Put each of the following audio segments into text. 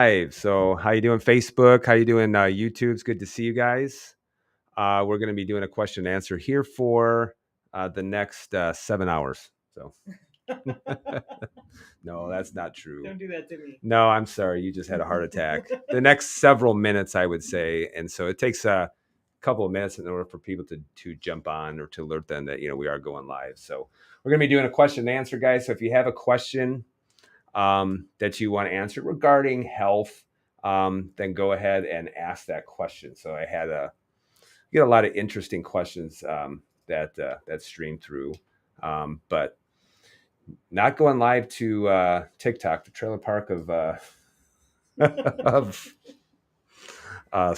Live. So how you doing, Facebook? How you doing, YouTube? It's good to see you guys. We're going to be doing a question and answer here for the next 7 hours. So no, that's not true. Don't do that to me. No, I'm sorry. You just had a heart attack. The next several minutes, I would say, and so it takes a couple of minutes in order for people to jump on or to alert them that we are going live. So we're going to be doing a question and answer, guys. So if you have a question that you want to answer regarding health, then go ahead and ask that question. So I get a lot of interesting questions that stream through, but not going live to TikTok, the trailer park of of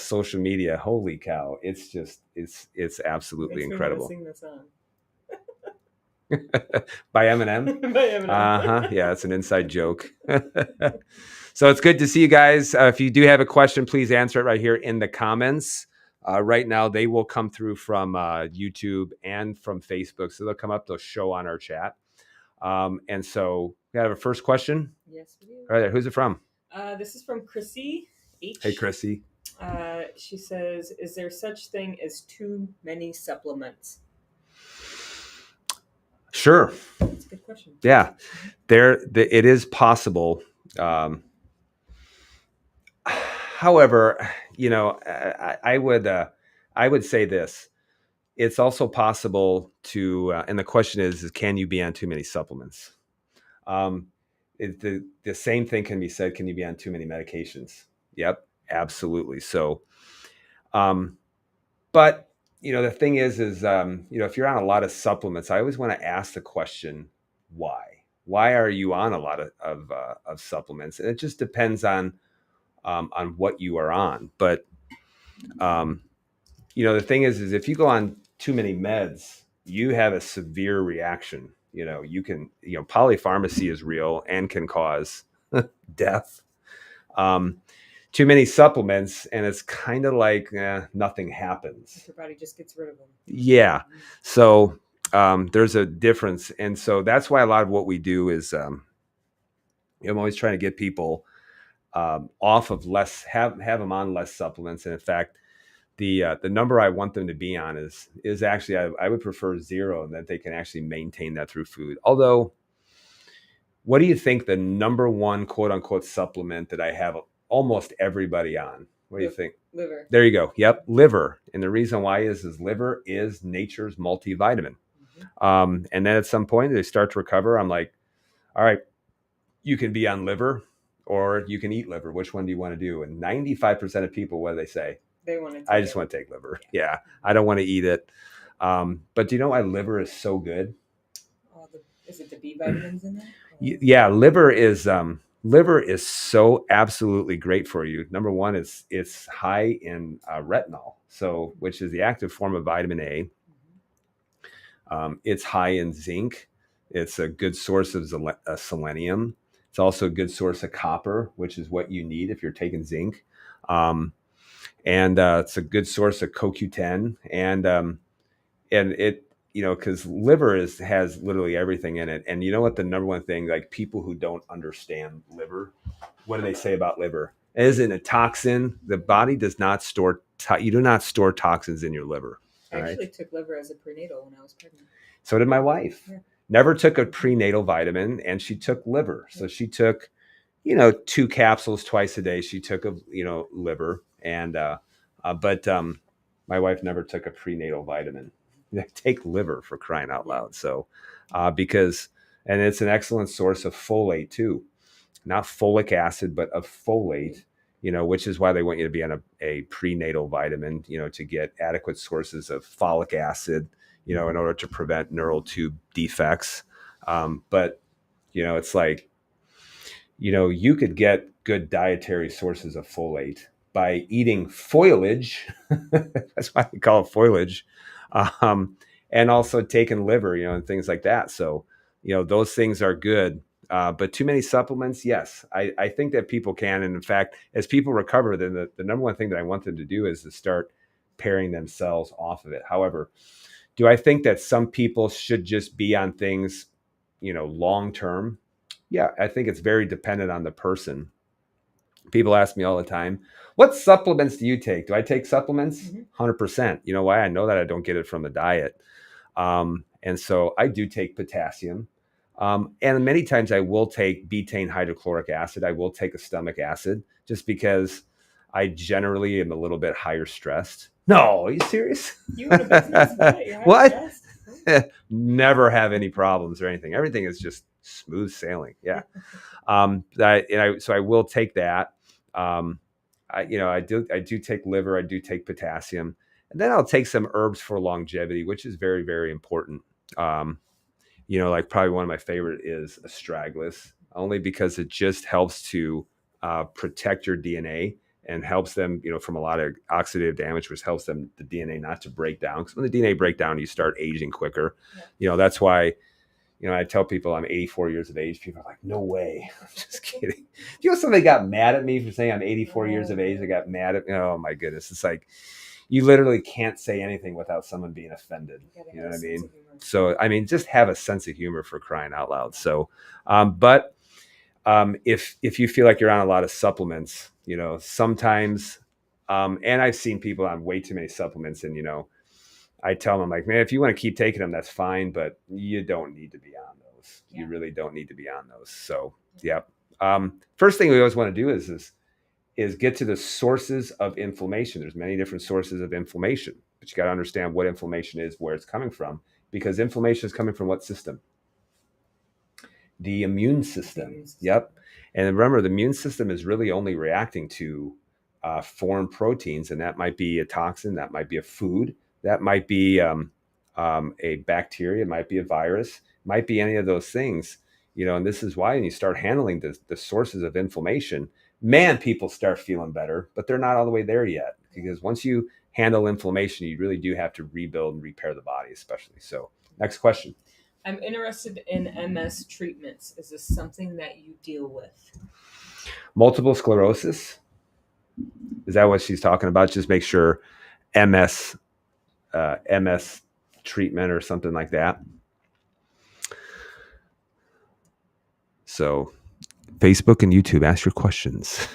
social media. Holy cow! It's absolutely incredible. Sing this song. By Eminem. By Eminem. Yeah, it's an inside joke. So it's good to see you guys. If you do have a question, please answer it right here in the comments. Right now, they will come through from YouTube and from Facebook. So they'll come up, they'll show on our chat. And so we have a first question. Yes, we do. All right, who's it from? This is from Chrissy H. Hey, Chrissy. She says, is there such thing as too many supplements? Sure. That's a good question. Yeah, it is possible. However, I would say this. It's also possible to, and the question is can you be on too many supplements? The same thing can be said. Can you be on too many medications? Yep, absolutely. So, but the thing is, if you're on a lot of supplements, I always want to ask the question, why? Why are you on a lot of supplements? And it just depends on what you are on. But the thing is if you go on too many meds, you have a severe reaction. You can, polypharmacy is real and can cause death. Too many supplements, and it's kind of like nothing happens. Your body just gets rid of them. Yeah. So there's a difference. And so that's why a lot of what we do is I'm always trying to get people off of less, have them on less supplements. And in fact, the number I want them to be on is actually, I would prefer 0, and that they can actually maintain that through food. Although, what do you think the number one quote unquote supplement that I have almost everybody on? What do you think? Liver. There you go. Yep, liver. And the reason why is liver is nature's multivitamin. And then at some point they start to recover. I'm like, all right, you can be on liver or you can eat liver. Which one do you want to do? And 95% of people, what do they say? They want to. I just want to take liver. Yeah, I don't want to eat it. But do you know why liver is so good? Is it the B vitamins in there? Yeah, liver is so absolutely great for you. Number one, it's high in retinol, so which is the active form of vitamin A. It's high in zinc. It's a good source of selenium. It's also a good source of copper, which is what you need if you're taking zinc. And it's a good source of CoQ10, and it, because liver has literally everything in it. And you know what the number one thing, like people who don't understand liver, what do they say about liver? Isn't a toxin? The body does not store. You do not store toxins in your liver. I actually took liver as a prenatal when I was pregnant. So did my wife. Yeah. Never took a prenatal vitamin, and she took liver. So she took, 2 capsules twice a day. She took liver, and but my wife never took a prenatal vitamin. Take liver, for crying out loud. So because, and it's an excellent source of folate too, not folic acid, but of folate, which is why they want you to be on a prenatal vitamin, to get adequate sources of folic acid, in order to prevent neural tube defects. But, it's like, you could get good dietary sources of folate by eating foliage. That's why we call it foliage. And also taking liver, and things like that. So, those things are good. But too many supplements, yes, I think that people can. And in fact, as people recover, then the number one thing that I want them to do is to start pairing themselves off of it. However, do I think that some people should just be on things, long term? Yeah, I think it's very dependent on the person. People ask me all the time, what supplements do you take? Do I take supplements? Mhm. 100%. You know why? I know that I don't get it from the diet. And so I do take potassium. And many times I will take betaine hydrochloric acid. I will take a stomach acid just because I generally am a little bit higher stressed. No, are you serious? You in a business? What? You're high What? stressed? Never have any problems or anything. Everything is just smooth sailing. Yeah. So I will take that. Um, I do take liver. I do take potassium, and then I'll take some herbs for longevity, which is very, very important. Um, like probably one of my favorite is astragalus, only because it just helps to protect your DNA and helps them, from a lot of oxidative damage, which helps them the DNA not to break down. Because when the DNA break down, you start aging quicker. Yeah. That's why I tell people I'm 84 years of age. People are like, no way. I'm just kidding. Somebody got mad at me for saying I'm 84 years of age. They got mad at me. Oh my goodness. It's like, you literally can't say anything without someone being offended. You know what I mean? So, just have a sense of humor, for crying out loud. So, but if you feel like you're on a lot of supplements, sometimes, and I've seen people on way too many supplements, and, I tell them, I'm like, man, if you want to keep taking them, that's fine, but you don't need to be on those. Yeah. You really don't need to be on those. So, yeah. First thing we always want to do is get to the sources of inflammation. There's many different sources of inflammation, but you got to understand what inflammation is, where it's coming from, because inflammation is coming from what system? The immune system. Yep. And remember, the immune system is really only reacting to foreign proteins, and that might be a toxin, that might be a food, that might be a bacteria, it might be a virus, it might be any of those things. And this is why when you start handling the sources of inflammation, man, people start feeling better, but they're not all the way there yet. Because once you handle inflammation, you really do have to rebuild and repair the body, especially. So, next question. I'm interested in MS treatments. Is this something that you deal with? Multiple sclerosis? Is that what she's talking about? Just make sure MS treatment or something like that. So, Facebook and YouTube, ask your questions.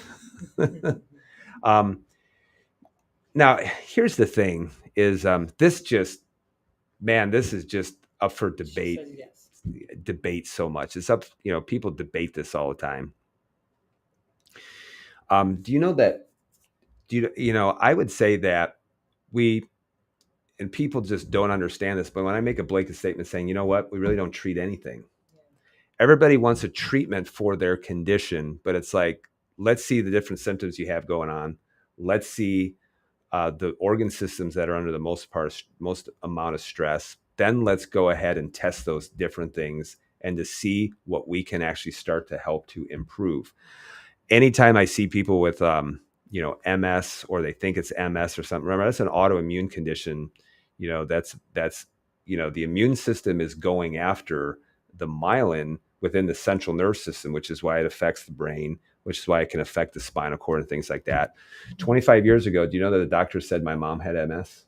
Now, here's the thing: is this is just up for debate. Yes. Debate so much. It's up. People debate this all the time. Do you know that? I would say that and people just don't understand this, but when I make a blanket statement saying, you know what, we really don't treat anything. Yeah. Everybody wants a treatment for their condition, but it's like, let's see the different symptoms you have going on. Let's see the organ systems that are under the most amount of stress. Then let's go ahead and test those different things and to see what we can actually start to help to improve. Anytime I see people with MS, or they think it's MS or something, remember, that's an autoimmune condition. That's the immune system is going after the myelin within the central nervous system, which is why it affects the brain, which is why it can affect the spinal cord and things like that. 25 years ago, do you know that the doctor said my mom had MS?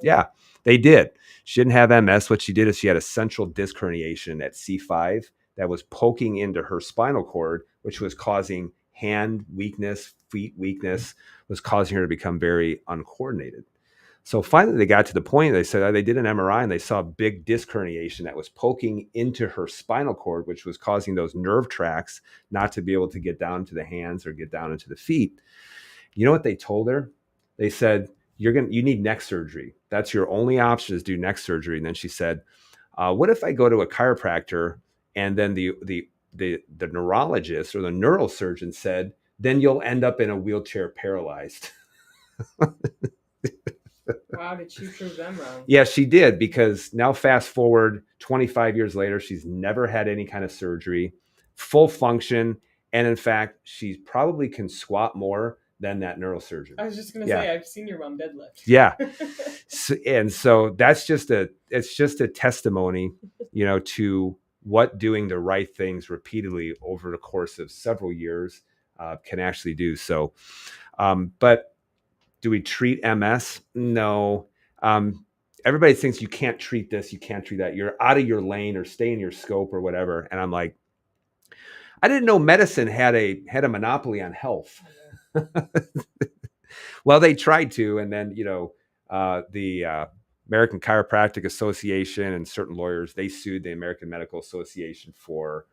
Yeah, they did. She didn't have MS. What she did is she had a central disc herniation at C5 that was poking into her spinal cord, which was causing hand weakness, feet weakness, was causing her to become very uncoordinated. So finally, they got to the point, they said they did an MRI and they saw a big disc herniation that was poking into her spinal cord, which was causing those nerve tracts not to be able to get down to the hands or get down into the feet. You know what they told her? They said, you need neck surgery. That's your only option, is do neck surgery. And then she said, what if I go to a chiropractor and then the neurologist or the neurosurgeon said, then you'll end up in a wheelchair paralyzed. Wow, did she prove them wrong? Yeah, she did, because now fast forward 25 years later, she's never had any kind of surgery, full function. And in fact, she probably can squat more than that neurosurgeon. I was just going to say, I've seen your mom deadlift. Yeah. So that's it's just a testimony, to what doing the right things repeatedly over the course of several years can actually do. So, but do we treat MS? No. Everybody thinks you can't treat this, you can't treat that. You're out of your lane or stay in your scope or whatever. And I'm like, I didn't know medicine had a monopoly on health. Well, they tried to, and then the American Chiropractic Association and certain lawyers, they sued the American Medical Association for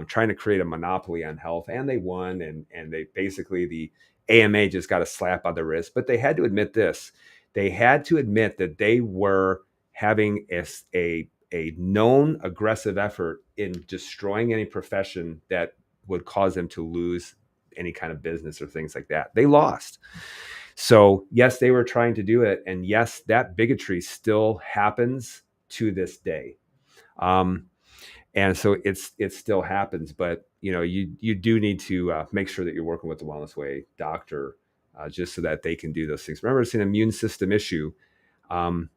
trying to create a monopoly on health, and they won. And they basically, the AMA just got a slap on the wrist, but they had to admit this. They had to admit that they were having a known aggressive effort in destroying any profession that would cause them to lose any kind of business or things like that. They lost. So yes, they were trying to do it, and yes, that bigotry still happens to this day. Um, and so it still happens, but you do need to make sure that you're working with the Wellness Way doctor, just so that they can do those things. Remember, it's an immune system issue. Um,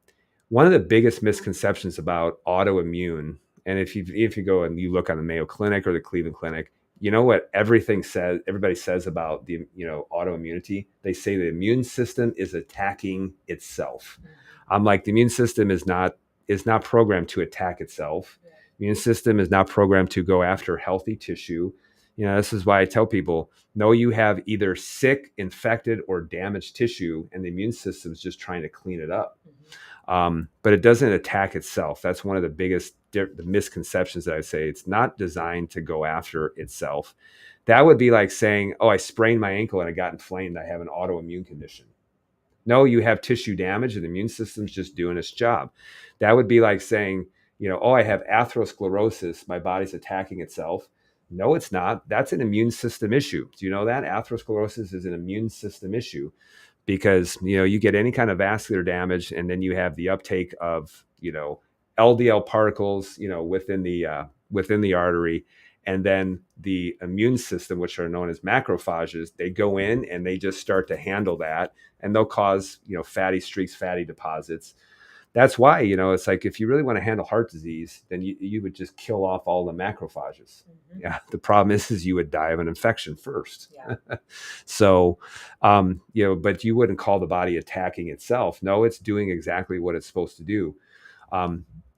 One of the biggest misconceptions about autoimmune, and if you go and you look on the Mayo Clinic or the Cleveland Clinic, you know what everybody says about the autoimmunity. They say the immune system is attacking itself. I'm like, the immune system is not programmed to attack itself. The immune system is not programmed to go after healthy tissue. This is why I tell people, no, you have either sick, infected, or damaged tissue, and the immune system is just trying to clean it up. But it doesn't attack itself. That's one of the biggest the misconceptions that I say. It's not designed to go after itself. That would be like saying, oh, I sprained my ankle and it got inflamed. I have an autoimmune condition. No, you have tissue damage and the immune system's just doing its job. That would be like saying, oh, I have atherosclerosis. My body's attacking itself. No, it's not. That's an immune system issue. Do you know that? Atherosclerosis is an immune system issue, because you get any kind of vascular damage, and then you have the uptake of LDL particles within the artery, and then the immune system, which are known as macrophages, they go in and they just start to handle that, and they'll cause fatty streaks, fatty deposits. That's why it's like, if you really want to handle heart disease, then you would just kill off all the macrophages. Mm-hmm. Yeah, the problem is you would die of an infection first. Yeah. So, but you wouldn't call the body attacking itself. No, it's doing exactly what it's supposed to do.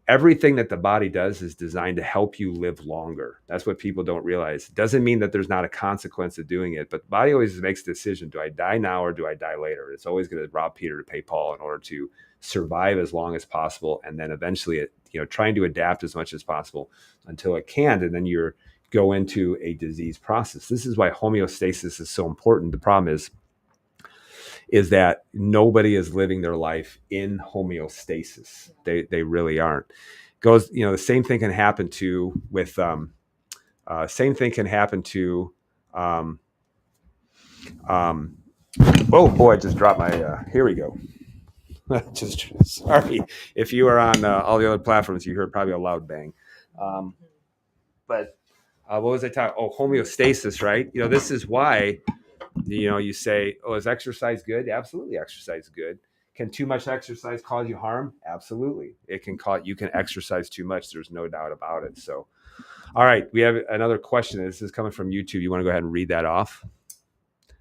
Everything that the body does is designed to help you live longer. That's what people don't realize. It doesn't mean that there's not a consequence of doing it, but the body always makes a decision. Do I die now or do I die later? It's always going to rob Peter to pay Paul in order to survive as long as possible, and then eventually trying to adapt as much as possible until it can, and then you're go into a disease process. This is why homeostasis is so important. The problem is that nobody is living their life in homeostasis. They really aren't. The same thing can happen oh boy, I just dropped my here we go. Just sorry if you are on all the other platforms, you heard probably a loud bang. But what was I talking? Oh, homeostasis, right? This is why you say, oh, is exercise good? Absolutely, exercise is good. Can too much exercise cause you harm? Absolutely, it can cause. You can exercise too much. There's no doubt about it. So, all right, we have another question. This is coming from YouTube. You want to go ahead and read that off?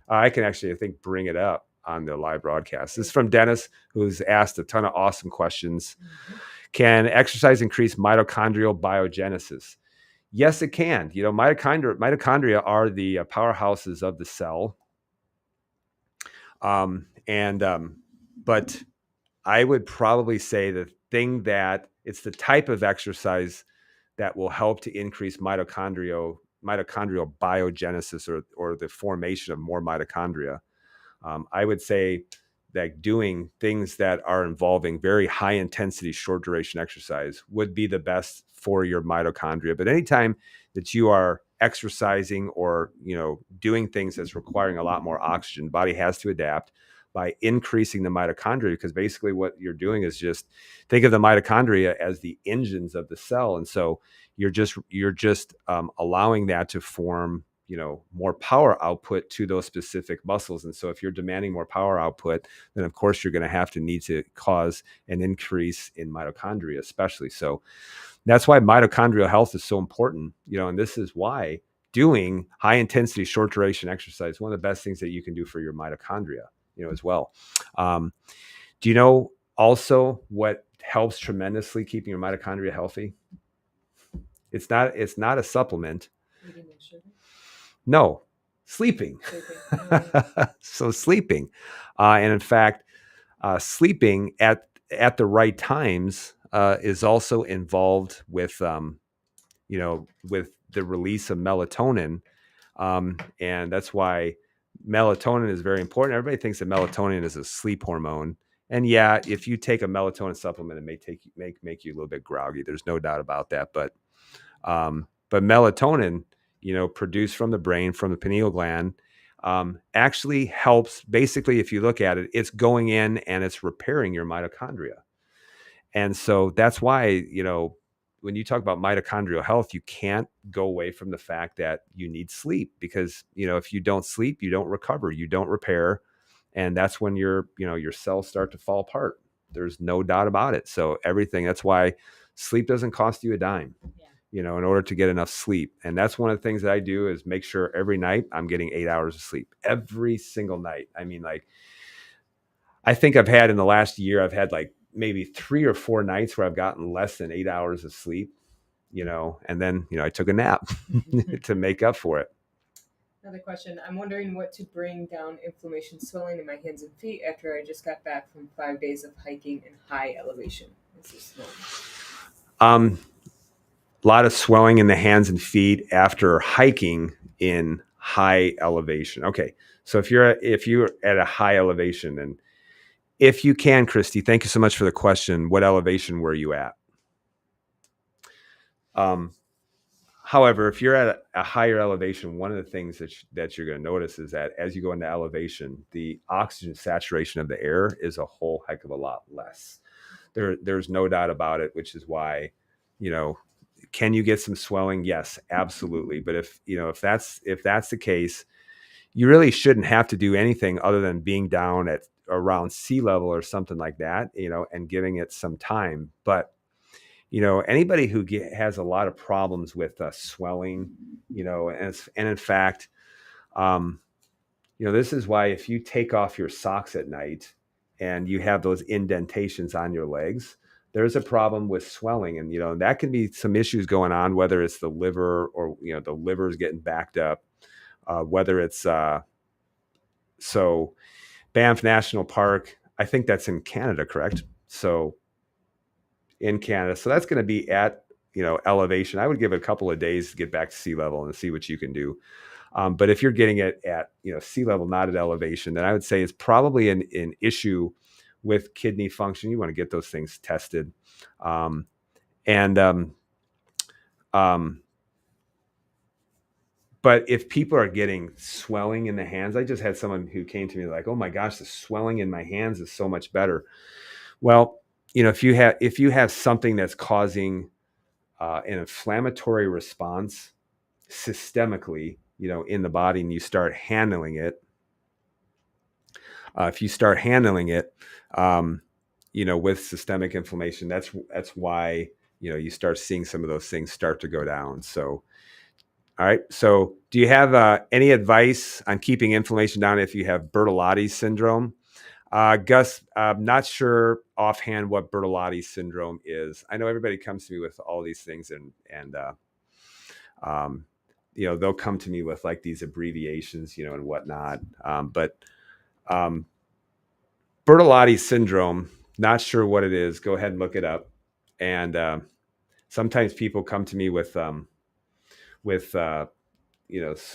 I can actually, I think, bring it up on the live broadcast. This is from Dennis, who's asked a ton of awesome questions. Mm-hmm. Can exercise increase mitochondrial biogenesis? Yes, it can. Mitochondria are the powerhouses of the cell. But I would probably say the thing that it's the type of exercise that will help to increase mitochondrial biogenesis, or the formation of more mitochondria. I would say that doing things that are involving very high intensity, short duration exercise would be the best for your mitochondria. But anytime that you are exercising or, doing things that's requiring a lot more oxygen, the body has to adapt by increasing the mitochondria, because basically what you're doing is just think of the mitochondria as the engines of the cell. And so you're just allowing that to form more power output to those specific muscles. And so if you're demanding more power output, then of course you're going to need to cause an increase in mitochondria, especially. So that's why mitochondrial health is so important, and this is why doing high intensity, short duration exercise is one of the best things that you can do for your mitochondria, as well. Do you know also what helps tremendously keeping your mitochondria healthy? It's not a supplement. Eating and sugar. No, sleeping. So sleeping, and in fact, sleeping at the right times is also involved with with the release of melatonin, and that's why melatonin is very important. Everybody thinks that melatonin is a sleep hormone, and yeah, if you take a melatonin supplement, it may make you a little bit groggy. There's no doubt about that, but melatonin, produced from the brain, from the pineal gland, actually helps. Basically, if you look at it, it's going in and it's repairing your mitochondria. And so that's why, when you talk about mitochondrial health, you can't go away from the fact that you need sleep, because, if you don't sleep, you don't recover, you don't repair. And that's when your cells start to fall apart. There's no doubt about it. So that's why sleep doesn't cost you a dime, in order to get enough sleep. And that's one of the things that I do, is make sure every night I'm getting 8 hours of sleep every single night. I mean, like, I think in the last year, I've had like maybe 3 or 4 nights where I've gotten less than 8 hours of sleep, and then, I took a nap to make up for it. Another question. I'm wondering what to bring down inflammation, swelling in my hands and feet after I just got back from 5 days of hiking in high elevation. This is A lot of swelling in the hands and feet after hiking in high elevation. Okay. So if you're at a high elevation, and if you can, Christy, thank you so much for the question. What elevation were you at? However, if you're at a higher elevation, one of the things that you're going to notice is that as you go into elevation, the oxygen saturation of the air is a whole heck of a lot less. There's no doubt about it, which is why, can you get some swelling? Yes, absolutely. But if that's the case, you really shouldn't have to do anything other than being down at around sea level or something like that, and giving it some time. But anybody who has a lot of problems with swelling, and in fact, this is why if you take off your socks at night and you have those indentations on your legs, there's a problem with swelling. And, that can be some issues going on, whether it's the liver or, the liver's getting backed up, whether it's, so Banff National Park, I think that's in Canada, correct? So in Canada. So that's going to be at, elevation. I would give it a couple of days to get back to sea level and see what you can do. But if you're getting it at, sea level, not at elevation, then I would say it's probably an issue with kidney function. You want to get those things tested. But if people are getting swelling in the hands, I just had someone who came to me like, oh my gosh, the swelling in my hands is so much better. Well, if you have something that's causing an inflammatory response systemically, in the body, and you start handling it, if you start handling it, with systemic inflammation, that's why, you start seeing some of those things start to go down. So, all right. So do you have any advice on keeping inflammation down if you have Bertolotti's syndrome? Gus, I'm not sure offhand what Bertolotti's syndrome is. I know everybody comes to me with all these things, and they'll come to me with like these abbreviations, and whatnot. But Bertolotti's syndrome, not sure what it is. Go ahead and look it up. And sometimes people come to me with so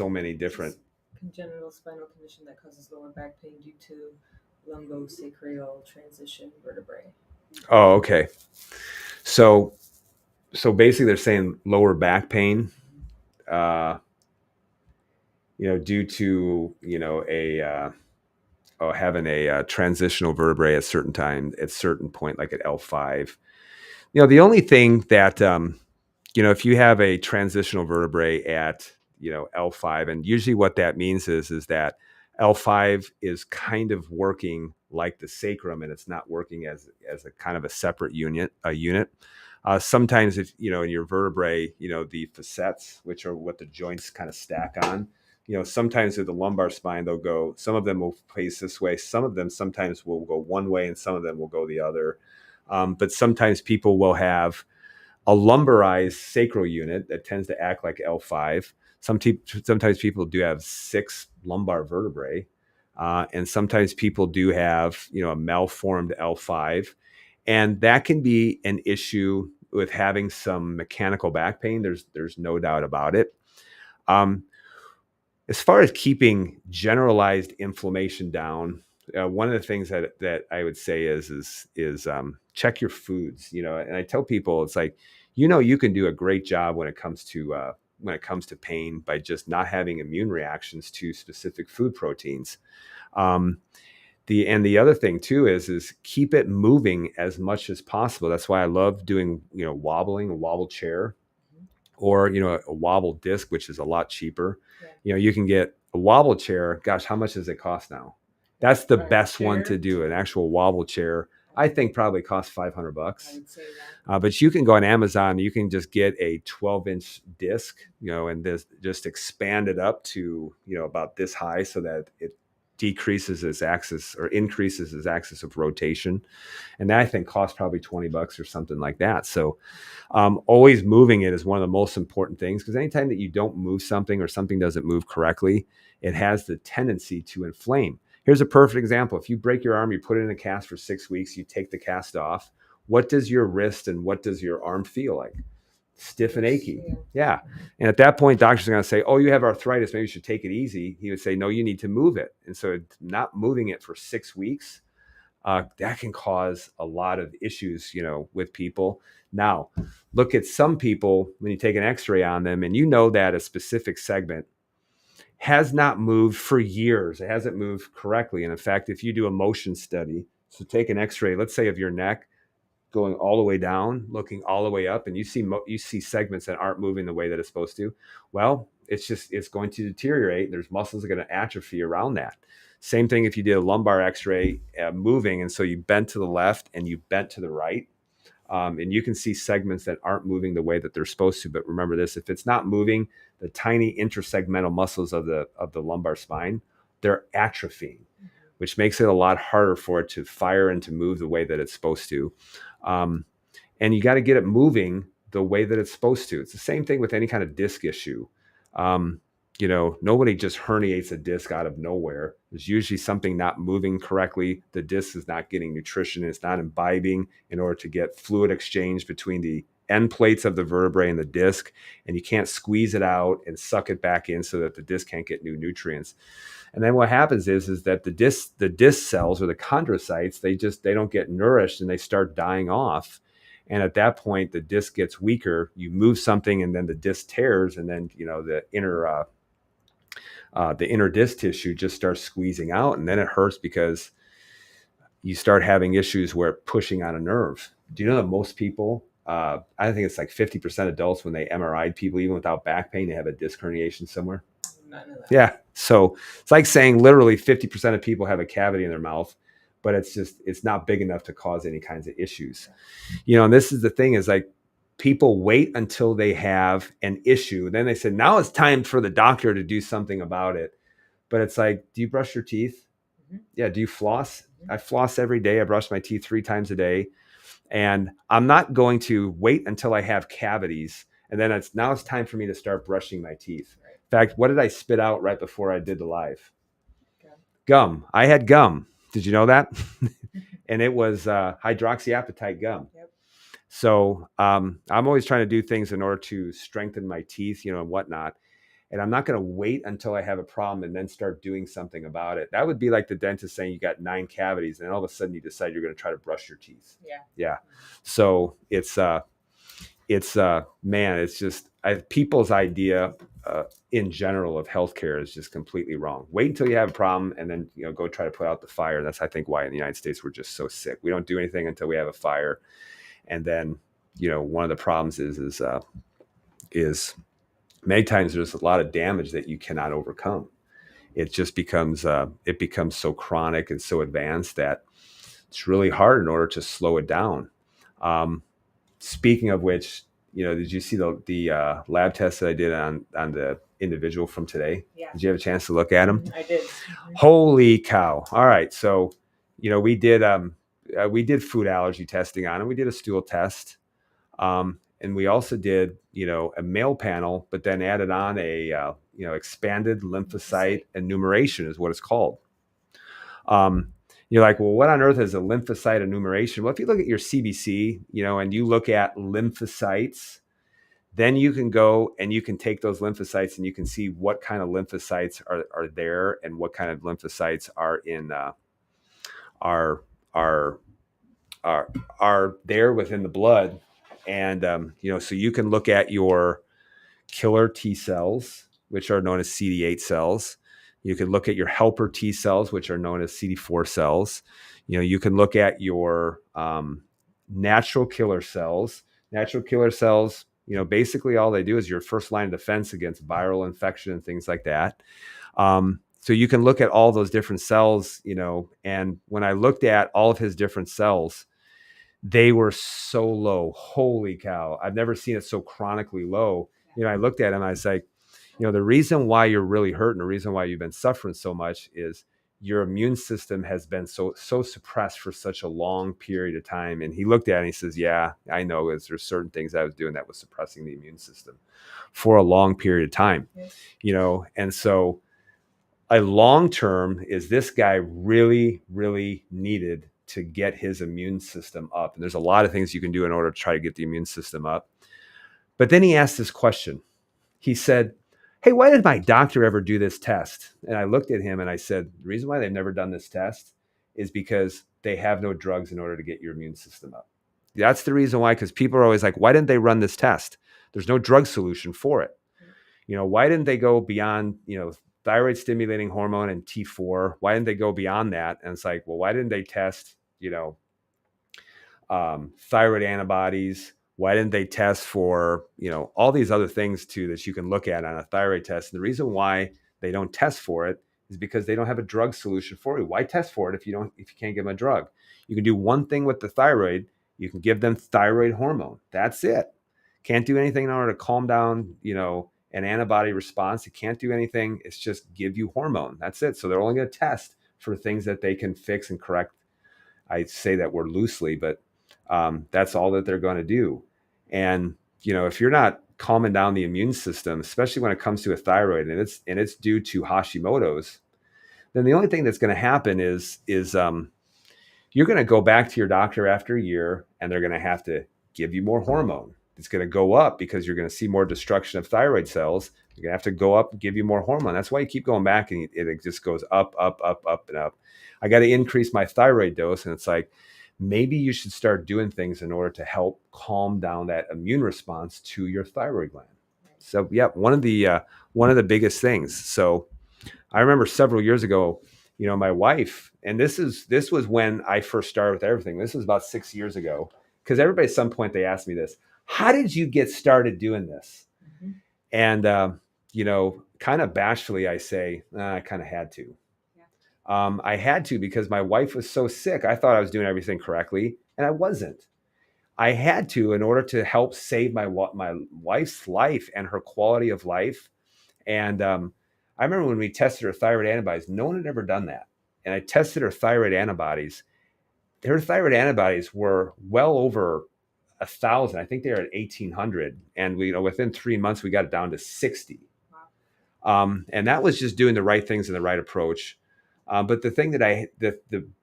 many different congenital spinal condition that causes lower back pain due to lumbosacral transition vertebrae. Oh, okay. So basically they're saying lower back pain, due to, having a transitional vertebrae at certain time, at certain point, like at L5. The only thing that, if you have a transitional vertebrae at, L5, and usually what that means is that L5 is kind of working like the sacrum, and it's not working as a kind of a separate unit. Sometimes if, in your vertebrae, the facets, which are what the joints kind of stack on, sometimes with the lumbar spine, some of them will face this way. Some of them sometimes will go one way, and some of them will go the other. But sometimes people will have a lumbarized sacral unit that tends to act like L5. Sometimes people do have 6 lumbar vertebrae, and sometimes people do have, a malformed L5, and that can be an issue with having some mechanical back pain. There's no doubt about it. As far as keeping generalized inflammation down, one of the things that I would say is check your foods. And I tell people, it's like, you can do a great job when it comes to pain by just not having immune reactions to specific food proteins. The other thing too is keep it moving as much as possible. That's why I love doing, wobbling, a wobble chair, or, a wobble disc, which is a lot cheaper. Yeah. You can get a wobble chair. Gosh, how much does it cost now? That's the best one to do. An actual wobble chair, I think, probably costs $500. I would say that. But you can go on Amazon. You can just get a 12-inch disc, and this just expand it up to, about this high, so that it decreases its axis or increases its axis of rotation. And that, I think, costs probably $20 or something like that. So always moving it is one of the most important things, because anytime that you don't move something or something doesn't move correctly, it has the tendency to inflame. Here's a perfect example. If you break your arm, you put it in a cast for 6 weeks, you take the cast off. What does your wrist and what does your arm feel like? Stiff and achy. Yeah. And at that point, doctors are going to say, oh, you have arthritis, maybe you should take it easy. He would say, no, you need to move it. And so not moving it for 6 weeks, that can cause a lot of issues, with people. Now, look at some people when you take an x-ray on them, and that a specific segment has not moved for years. It hasn't moved correctly. And in fact, if you do a motion study, so take an x-ray, let's say of your neck, going all the way down, looking all the way up, and you see segments that aren't moving the way that it's supposed to. Well, it's going to deteriorate. There's muscles that are going to atrophy around that. Same thing if you did a lumbar x-ray, moving, and so you bent to the left and you bent to the right, and you can see segments that aren't moving the way that they're supposed to. But remember this: if it's not moving, the tiny intersegmental muscles of the lumbar spine, they're atrophying, which makes it a lot harder for it to fire and to move the way that it's supposed to. And you got to get it moving the way that it's supposed to. It's the same thing with any kind of disc issue. Nobody just herniates a disc out of nowhere. There's usually something not moving correctly. The disc is not getting nutrition. It's not imbibing in order to get fluid exchange between the end plates of the vertebrae and the disc. And you can't squeeze it out and suck it back in so that the disc can't get new nutrients. And then what happens is that the disc cells, or the chondrocytes, they don't get nourished and they start dying off. And at that point, the disc gets weaker. You move something and then the disc tears, and then the inner disc tissue just starts squeezing out, and then it hurts because you start having issues where pushing on a nerve. Do you know that most people, I think it's like 50% adults, when they MRI'd people, even without back pain, they have a disc herniation somewhere? Yeah. So it's like saying literally 50% of people have a cavity in their mouth, but it's not big enough to cause any kinds of issues. And this is the thing, is like, people wait until they have an issue. Then they say, now it's time for the doctor to do something about it. But it's like, do you brush your teeth? Mm-hmm. Yeah. Do you floss? Mm-hmm. I floss every day. I brush my teeth 3 times a day. And I'm not going to wait until I have cavities, and then it's time for me to start brushing my teeth. In fact, what did I spit out right before I did the live? Gum. I had gum. Did you know that? And it was hydroxyapatite gum. Yep. So I'm always trying to do things in order to strengthen my teeth, and whatnot. And I'm not going to wait until I have a problem and then start doing something about it. That would be like the dentist saying you got 9 cavities, and all of a sudden you decide you're going to try to brush your teeth. Yeah. So it's just people's idea in general of healthcare is just completely wrong. Wait until you have a problem and then go try to put out the fire. That's, I think, why in the United States we're just so sick. We don't do anything until we have a fire, and then one of the problems is many times there's a lot of damage that you cannot overcome. It just becomes so chronic and so advanced that it's really hard in order to slow it down. Speaking of which, did you see the lab test that I did on the individual from today? Yeah. Did you have a chance to look at him? I did. Holy cow! All right, so we did food allergy testing on him. We did a stool test, and And we also did, a male panel, but then added on a, expanded lymphocyte enumeration is what it's called. You're like, well, what on earth is a lymphocyte enumeration? Well, if you look at your CBC, and you look at lymphocytes, then you can go and you can take those lymphocytes and you can see what kind of lymphocytes are there and what kind of lymphocytes are in are there within the blood. And so you can look at your killer T cells, which are known as CD8 cells. You can look at your helper T cells, which are known as CD4 cells. You can look at your natural killer cells. Natural killer cells, basically all they do is your first line of defense against viral infection and things like that. So you can look at all those different cells, and when I looked at all of his different cells, they were so low. Holy cow. I've never seen it so chronically low. I looked at him, I was like, the reason why you're really hurting, the reason why you've been suffering so much is your immune system has been so suppressed for such a long period of time. And he looked at it and he says, yeah, I know, there's certain things I was doing that was suppressing the immune system for a long period of time. Yes. And so a long term is this guy really, really needed to get his immune system up. And there's a lot of things you can do in order to try to get the immune system up. But then he asked this question. He said, hey, why did my doctor ever do this test? And I looked at him and I said, the reason why they've never done this test is because they have no drugs in order to get your immune system up. That's the reason why, because people are always like, why didn't they run this test? There's no drug solution for it. Why didn't they go beyond, thyroid stimulating hormone and T4? Why didn't they go beyond that? And it's like, well, why didn't they test, thyroid antibodies? Why didn't they test for, all these other things too that you can look at on a thyroid test? And the reason why they don't test for it is because they don't have a drug solution for you. Why test for it if you can't give them a drug? You can do one thing with the thyroid. You can give them thyroid hormone. That's it. Can't do anything in order to calm down, an antibody response. It can't do anything. It's just give you hormone. That's it. So they're only going to test for things that they can fix and correct. I say that word loosely, but that's all that they're going to do. And, if you're not calming down the immune system, especially when it comes to a thyroid and it's due to Hashimoto's, then the only thing that's going to happen is you're going to go back to your doctor after a year and they're going to have to give you more hormone. It's going to go up because you're going to see more destruction of thyroid cells. You're going to have to go up and give you more hormone. That's why you keep going back and it just goes up, up, up, up, and up. I got to increase my thyroid dose. And it's like, maybe you should start doing things in order to help calm down that immune response to your thyroid gland. So yeah, one of the biggest things. So I remember several years ago, my wife, and this was when I first started with everything. This was about 6 years ago. Because everybody at some point they asked me this, how did you get started doing this? Mm-hmm. And, kind of bashfully, I say, I kind of had to. Yeah. I had to because my wife was so sick. I thought I was doing everything correctly, and I wasn't. I had to in order to help save my wife's life and her quality of life. And I remember when we tested her thyroid antibodies, no one had ever done that. And I tested her thyroid antibodies. Her thyroid antibodies were well over 1,000. I think they were at 1,800. And within 3 months, we got it down to 60. Wow. And that was just doing the right things and the right approach. But the thing that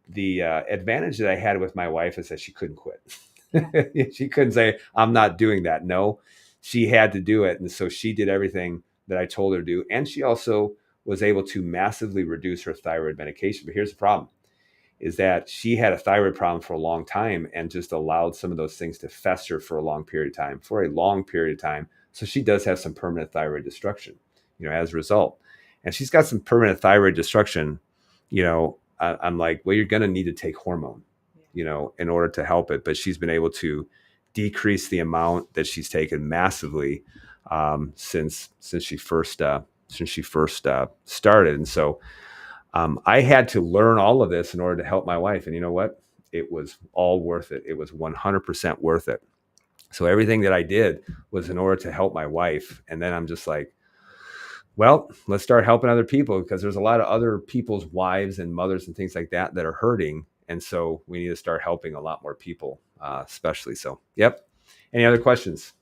the advantage that I had with my wife is that she couldn't quit. Yeah. She couldn't say, I'm not doing that. No, she had to do it. And so she did everything that I told her to do. And she also was able to massively reduce her thyroid medication. But here's the problem. Is that she had a thyroid problem for a long time and just allowed some of those things to fester for a long period of time. So she does have some permanent thyroid destruction, as a result. And she's got some permanent thyroid destruction, I'm like, well, you're going to need to take hormone, in order to help it. But she's been able to decrease the amount that she's taken massively since she first started. And so I had to learn all of this in order to help my wife. And you know what? It was all worth it. It was 100% worth it. So everything that I did was in order to help my wife. And then I'm just like, well, let's start helping other people because there's a lot of other people's wives and mothers and things like that are hurting. And so we need to start helping a lot more people, especially. So, yep. Any other questions?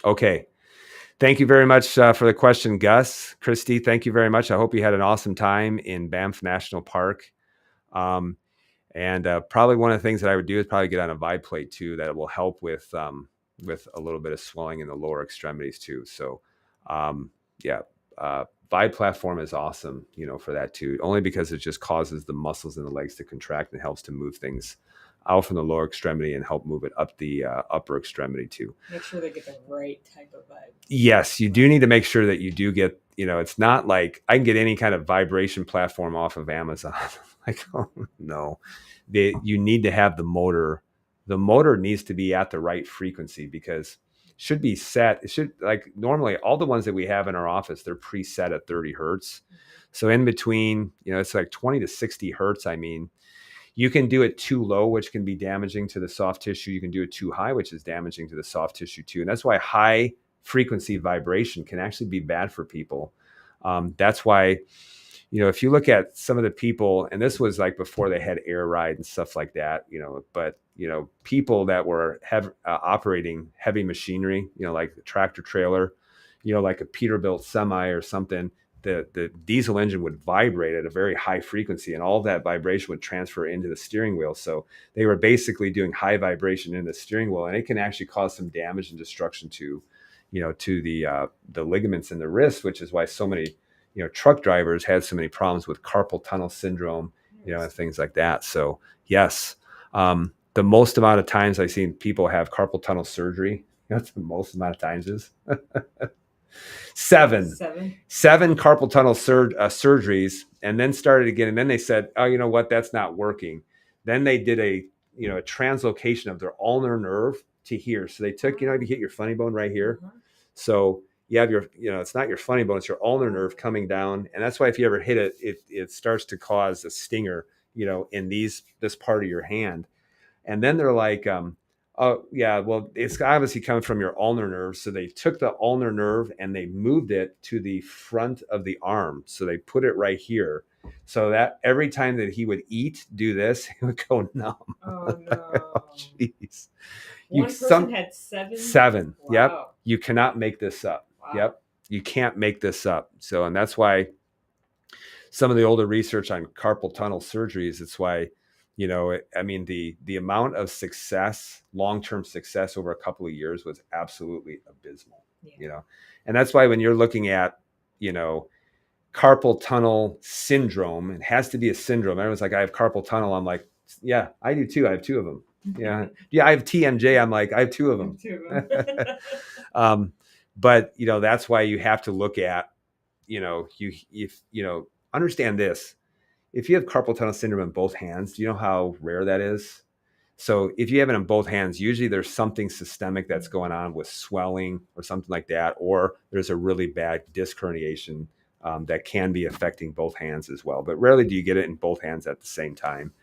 Okay. Thank you very much for the question, Gus. Christy, thank you very much. I hope you had an awesome time in Banff National Park. Um, and probably one of the things that I would do is probably get on a Vibe plate too. That will help with a little bit of swelling in the lower extremities too. So, yeah, Vibe platform is awesome, for that too. Only because it just causes the muscles in the legs to contract and helps to move things out from the lower extremity and help move it up the upper extremity too. Make sure they get the right type of vibe. Yes, you do need to make sure that you do get, it's not like I can get any kind of vibration platform off of Amazon. Like, oh no, you need to have the motor. The motor needs to be at the right frequency because it should be set. It should, like, normally all the ones that we have in our office, they're preset at 30 hertz. So in between, it's like 20 to 60 hertz. I mean, you can do it too low, which can be damaging to the soft tissue. You can do it too high, which is damaging to the soft tissue too. And that's why high frequency vibration can actually be bad for people. That's why, if you look at some of the people, and this was like before they had air ride and stuff like that, but, people that were operating heavy machinery, like the tractor trailer, like a Peterbilt semi or something, the diesel engine would vibrate at a very high frequency, and all of that vibration would transfer into the steering wheel. So they were basically doing high vibration in the steering wheel, and it can actually cause some damage and destruction to the ligaments in the wrist, which is why so many, truck drivers had so many problems with carpal tunnel syndrome, and things like that. So yes, the most amount of times I've seen people have carpal tunnel surgery, that's the most amount of times is seven carpal tunnel surgeries, and then started again. And then they said, oh, you know what? That's not working. Then they did a translocation of their ulnar nerve to here. So they took, you hit your funny bone right here. So you have your, it's not your funny bone, it's your ulnar nerve coming down. And that's why if you ever hit it, it starts to cause a stinger, in this part of your hand. And then they're like, oh yeah, well, it's obviously coming from your ulnar nerve. So they took the ulnar nerve and they moved it to the front of the arm. So they put it right here. So that every time that he would do this, he would go numb. Oh no. Jeez. One person had seven? Wow. Yep. You cannot make this up. Wow. Yep. You can't make this up. So, and that's why some of the older research on carpal tunnel surgeries, it's why, the amount of success, long-term success over a couple of years was absolutely abysmal, and that's why when you're looking at, carpal tunnel syndrome, it has to be a syndrome. Everyone's like, I have carpal tunnel. I'm like, yeah, I do too. I have two of them. Yeah. I have TMJ. I'm like, I have two of them. But that's why you have to look at, understand this. If you have carpal tunnel syndrome in both hands, do you know how rare that is? So if you have it in both hands, usually there's something systemic that's going on with swelling or something like that, or there's a really bad disc herniation that can be affecting both hands as well. But rarely do you get it in both hands at the same time.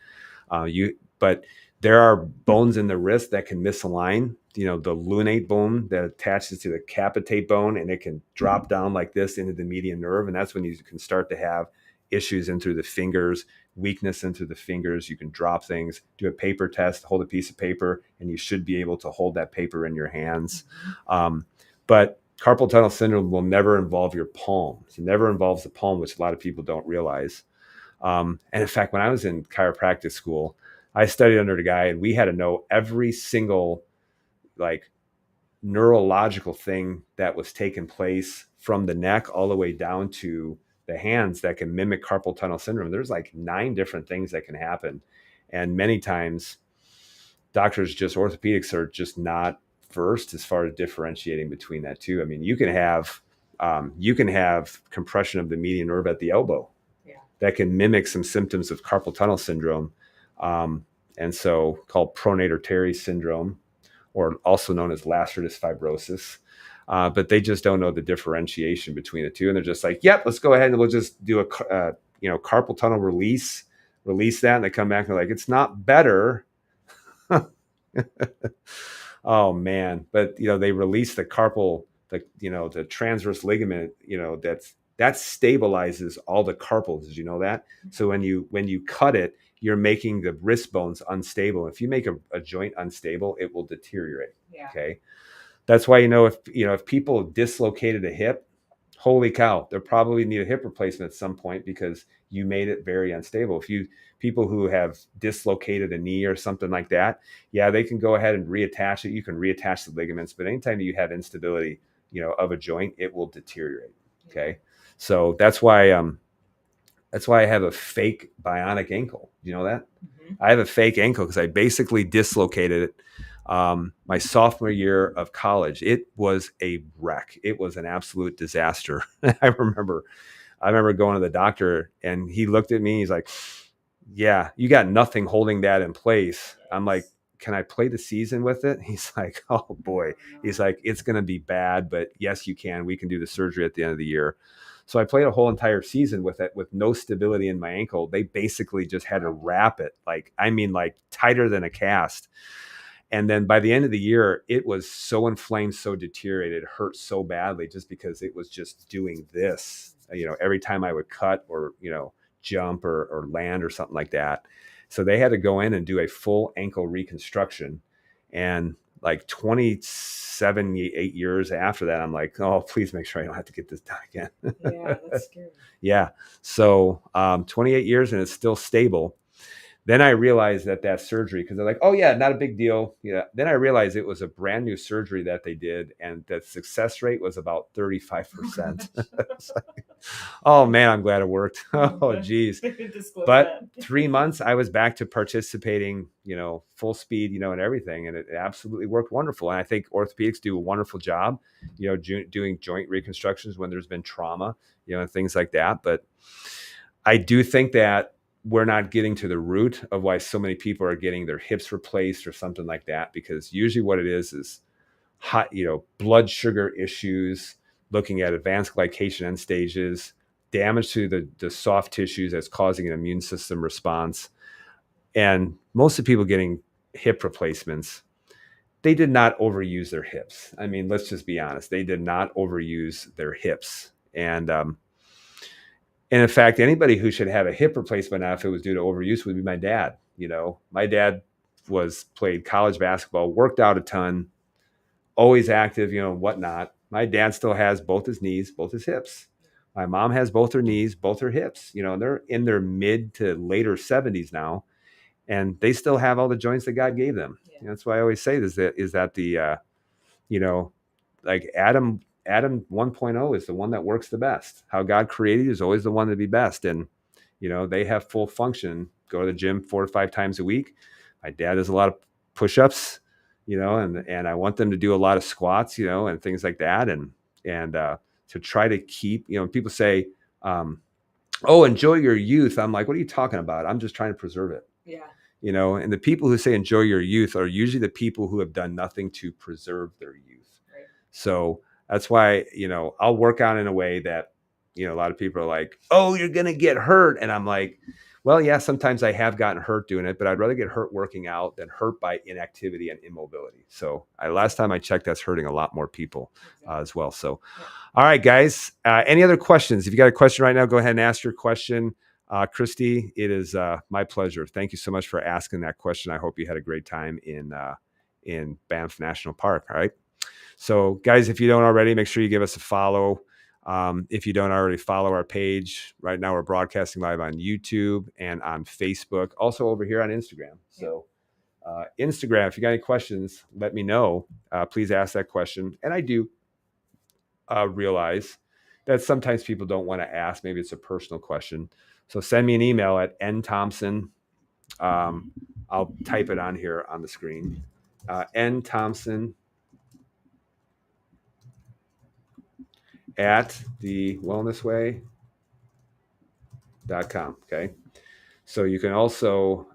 But there are bones in the wrist that can misalign. The lunate bone that attaches to the capitate bone, and it can drop down like this into the median nerve, and that's when you can start to have issues in through the fingers, weakness into the fingers. You can drop things, do a paper test, hold a piece of paper, and you should be able to hold that paper in your hands. But carpal tunnel syndrome will never involve your palm. It never involves the palm, which a lot of people don't realize. And in fact, when I was in chiropractic school, I studied under a guy, and we had to know every single neurological thing that was taking place from the neck all the way down to the hands that can mimic carpal tunnel syndrome. There's 9 different things that can happen. And many times doctors, orthopedics are just not versed as far as differentiating between that too. I mean, you can have compression of the median nerve at the elbow that can mimic some symptoms of carpal tunnel syndrome. And so called pronator teres syndrome, or also known as lacertus fibrosis. But they just don't know the differentiation between the two. And they're just like, yep, let's go ahead and we'll just do a, carpal tunnel release that. And they come back and they're like, it's not better. Oh man. But, they release the carpal, the transverse ligament, that stabilizes all the carpals. Did you know that? So when you cut it, you're making the wrist bones unstable. If you make a joint unstable, it will deteriorate. Yeah. Okay. That's why, if people dislocated a hip, holy cow, they'll probably need a hip replacement at some point because you made it very unstable. People who have dislocated a knee or something like that, yeah, they can go ahead and reattach it. You can reattach the ligaments, but anytime you have instability, of a joint, it will deteriorate. Okay. So that's why I have a fake bionic ankle. You know that? Mm-hmm. I have a fake ankle because I basically dislocated it my sophomore year of college. It was a wreck. It was an absolute disaster. I remember going to the doctor and he looked at me. He's like, yeah, you got nothing holding that in place. Yes. I'm like, can I play the season with it? He's like, oh boy. He's like, it's going to be bad, but yes, you can. We can do the surgery at the end of the year. So I played a whole entire season with it with no stability in my ankle. They basically just had to wrap it. Like tighter than a cast. And then by the end of the year, it was so inflamed, so deteriorated, it hurt so badly just because it was just doing this, every time I would cut or, jump or land or something like that. So they had to go in and do a full ankle reconstruction. And like 8 years after that, I'm like, oh, please make sure I don't have to get this done again. Yeah, that's scary. Yeah. So 28 years and it's still stable. Then I realized that surgery, because they're like, oh yeah, not a big deal. Yeah. Then I realized it was a brand new surgery that they did, and the success rate was about 35%. Oh man, I'm glad it worked. Oh geez. But 3 months, I was back to participating, full speed, and everything, and it absolutely worked wonderful. And I think orthopedics do a wonderful job, doing joint reconstructions when there's been trauma, and things like that. But I do think that we're not getting to the root of why so many people are getting their hips replaced or something like that, because usually what it is hot, blood sugar issues, looking at advanced glycation end stages, damage to the soft tissues that's causing an immune system response. And most of the people getting hip replacements, they did not overuse their hips. I mean, let's just be honest. They did not overuse their hips. And in fact, anybody who should have a hip replacement now, if it was due to overuse, would be my dad. My dad played college basketball, worked out a ton, always active, whatnot. My dad still has both his knees, both his hips. My mom has both her knees, both her hips. And they're in their mid to later 70s now, and they still have all the joints that God gave them. Yeah. That's why I always say this: is that the, like Adam 1.0 is the one that works the best. How God created is always the one to be best. And, they have full function, go to the gym 4 to 5 times a week. My dad does a lot of push-ups, and I want them to do a lot of squats, and things like that. And to try to keep, people say, oh, enjoy your youth. I'm like, what are you talking about? I'm just trying to preserve it. Yeah. And the people who say enjoy your youth are usually the people who have done nothing to preserve their youth. Right. So that's why, I'll work out in a way that, a lot of people are like, oh, you're going to get hurt. And I'm like, well, yeah, sometimes I have gotten hurt doing it, but I'd rather get hurt working out than hurt by inactivity and immobility. So last time I checked, that's hurting a lot more people as well. So, yeah. All right, guys, any other questions? If you got a question right now, go ahead and ask your question. Christy, it is my pleasure. Thank you so much for asking that question. I hope you had a great time in Banff National Park. All right. So guys, if you don't already, make sure you give us a follow. If you don't already follow our page, right now we're broadcasting live on YouTube and on Facebook, also over here on Instagram. So Instagram, if you got any questions, let me know. Please ask that question. And I do realize that sometimes people don't want to ask. Maybe it's a personal question. So send me an email at nthompson. I'll type it on here on the screen. nthompson at thewellnessway.com. Okay. So you can also,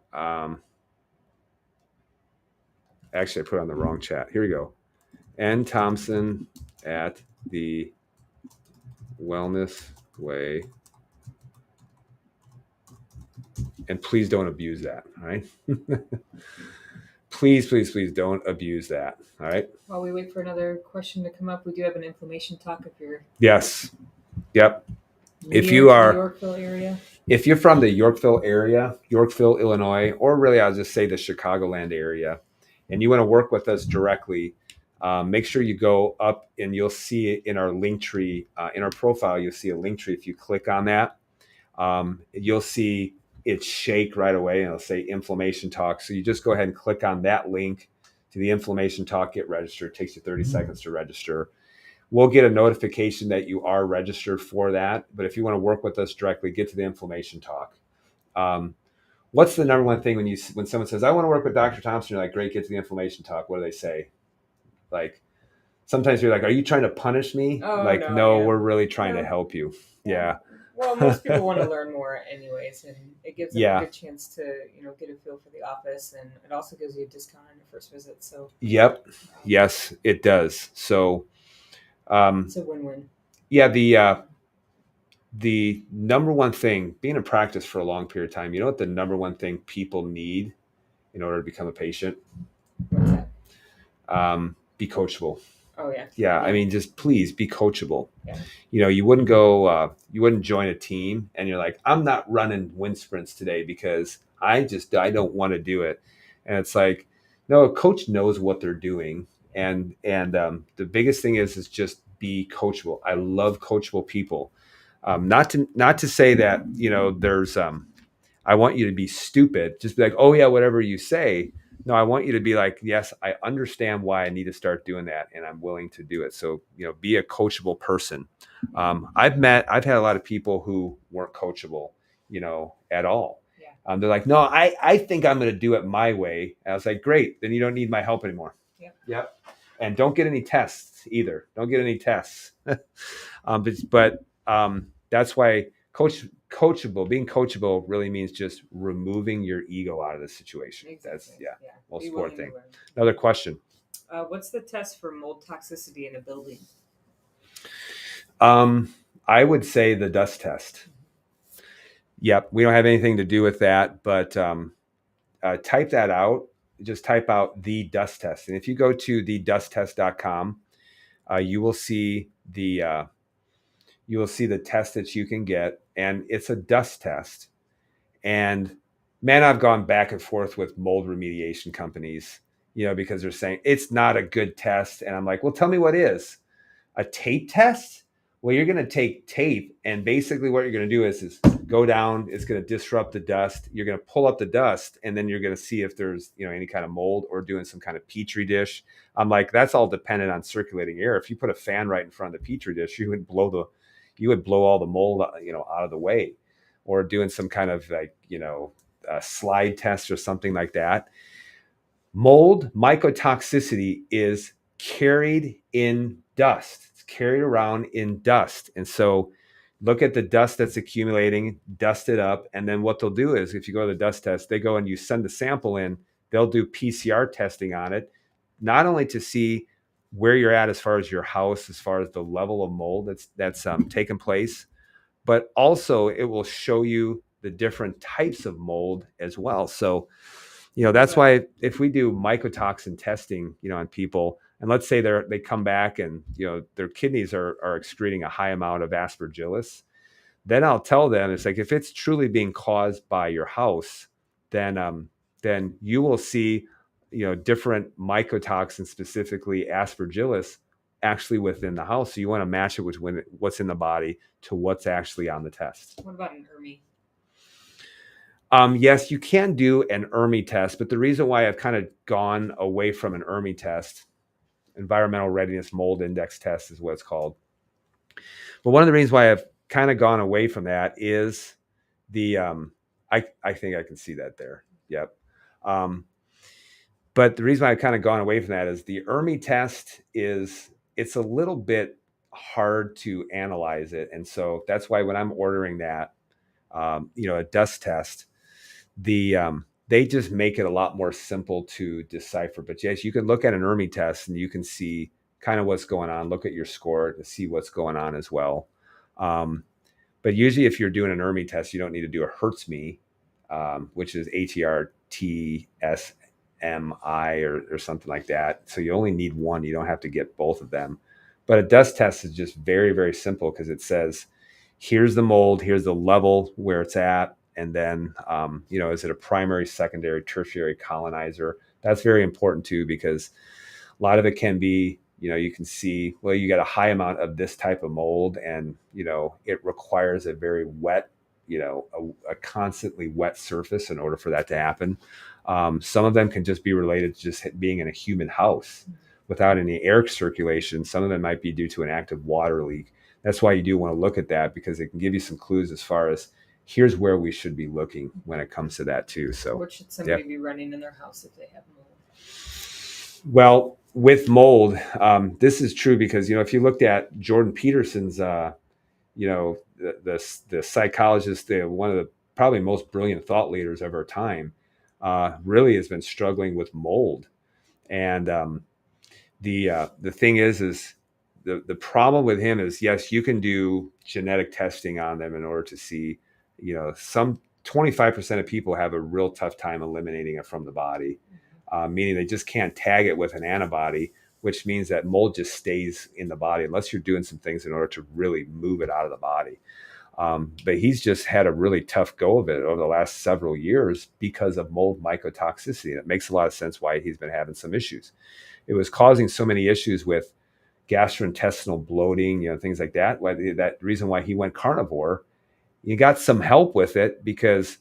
actually I put on the wrong chat. Here we go. nthompson at the Wellness Way. And please don't abuse that. All right. Please don't abuse that. All right. While we wait for another question to come up, we do have an inflammation talk if you're. Yes. Yep. If you are Yorkville area. If you're from the Yorkville area, Yorkville, Illinois, or really I'll just say the Chicagoland area, and you want to work with us directly, make sure you go up and you'll see it in our link tree, in our profile, you'll see a link tree. If you click on that, you'll see it shake right away and it'll say inflammation talk. So you just go ahead and click on that link to the inflammation talk, get registered. It takes you 30 seconds to register. We'll get a notification that you are registered for that. But if you want to work with us directly, get to the inflammation talk. What's the number one thing when someone says, I want to work with Dr. Thompson, you're like, great, get to the inflammation talk. What do they say? Like, sometimes you're like, are you trying to punish me? Oh, like, no, we're really trying to help you. Yeah. Well, most people want to learn more anyways, and it gives them a good chance to, get a feel for the office, and it also gives you a discount on your first visit. So. Yep. Yes, it does. So. It's a win-win. Yeah. The number one thing, being in practice for a long period of time, you know what the number one thing people need in order to become a patient? What's that? Be coachable. Oh yeah. Yeah. I mean, just please be coachable. Yeah. You wouldn't you wouldn't join a team and you're like, I'm not running wind sprints today because I don't want to do it. And it's like, no, a coach knows what they're doing. And the biggest thing is just be coachable. I love coachable people. Not to say that, there's, I want you to be stupid. Just be like, oh yeah, whatever you say. No, I want you to be like, yes, I understand why I need to start doing that, and I'm willing to do it. So, be a coachable person. I've had a lot of people who weren't coachable, at all. Yeah. They're like, no, I think I'm going to do it my way. And I was like, great, then you don't need my help anymore. Yep. And don't get any tests either. Don't get any tests. But that's why being coachable really means just removing your ego out of the situation. Exactly. That's most important thing. Learn. Another question. What's the test for mold toxicity in a building? I would say the dust test. Yep. We don't have anything to do with that, but type that out. Just type out the dust test. And if you go to thedusttest.com, you will see the test that you can get, and it's a dust test. And man, I've gone back and forth with mold remediation companies, because they're saying it's not a good test. And I'm like, well, tell me what is. A tape test? Well, you're going to take tape, and basically what you're going to do is go down. It's going to disrupt the dust. You're going to pull up the dust, and then you're going to see if there's, any kind of mold, or doing some kind of petri dish. I'm like, that's all dependent on circulating air. If you put a fan right in front of the petri dish, you would blow all the mold, out of the way, or doing some kind of a slide test or something like that. Mold mycotoxicity is carried in dust. It's carried around in dust. And so look at the dust that's accumulating, dust it up. And then what they'll do is, if you go to the dust test, they go and you send the sample in, they'll do PCR testing on it, not only to see where you're at as far as your house, as far as the level of mold that's taken place, but also it will show you the different types of mold as well. So, that's why if we do mycotoxin testing, on people, and let's say they come back and, their kidneys are excreting a high amount of aspergillus, then I'll tell them, it's like, if it's truly being caused by your house, then you will see, different mycotoxins, specifically aspergillus, actually within the house. So you want to match it with what's in the body to what's actually on the test. What about an ERMI? Yes, you can do an ERMI test, but the reason why I've kind of gone away from an ERMI test, Environmental Readiness Mold Index test is what it's called. But one of the reasons why I've kind of gone away from that is the, I think I can see that there. Yep. But the reason why I've kind of gone away from that is the ERMI test it's a little bit hard to analyze it. And so that's why when I'm ordering that, a dust test, they just make it a lot more simple to decipher. But yes, you can look at an ERMI test and you can see kind of what's going on. Look at your score to see what's going on as well. But usually if you're doing an ERMI test, you don't need to do a HERTSMI, which is HERTSMI or something like that. So you only need one. You don't have to get both of them. But a dust test is just very, very simple, because it says, here's the mold, here's the level where it's at. And then, is it a primary, secondary, tertiary colonizer? That's very important too, because A lot of it can be, you can see, well, you got a high amount of this type of mold, and it requires a very wet, a constantly wet surface in order for that to happen. Some of them can just be related to just being in a humid house without any air circulation. Some of them might be due to an active water leak. That's why you do want to look at that, because it can give you some clues as far as here's where we should be looking when it comes to that too. So what should somebody be running in their house if they have mold? Well, with mold, this is true because, if you looked at Jordan Peterson's, the psychologist, one of the probably most brilliant thought leaders of our time, really has been struggling with mold. And the thing is the problem with him is, yes, you can do genetic testing on them in order to see, some 25% of people have a real tough time eliminating it from the body, meaning they just can't tag it with an antibody, which means that mold just stays in the body unless you're doing some things in order to really move it out of the body. But he's just had a really tough go of it over the last several years because of mold mycotoxicity. And it makes a lot of sense why he's been having some issues. It was causing so many issues with gastrointestinal bloating, things like that. That reason why he went carnivore. You got some help with it because,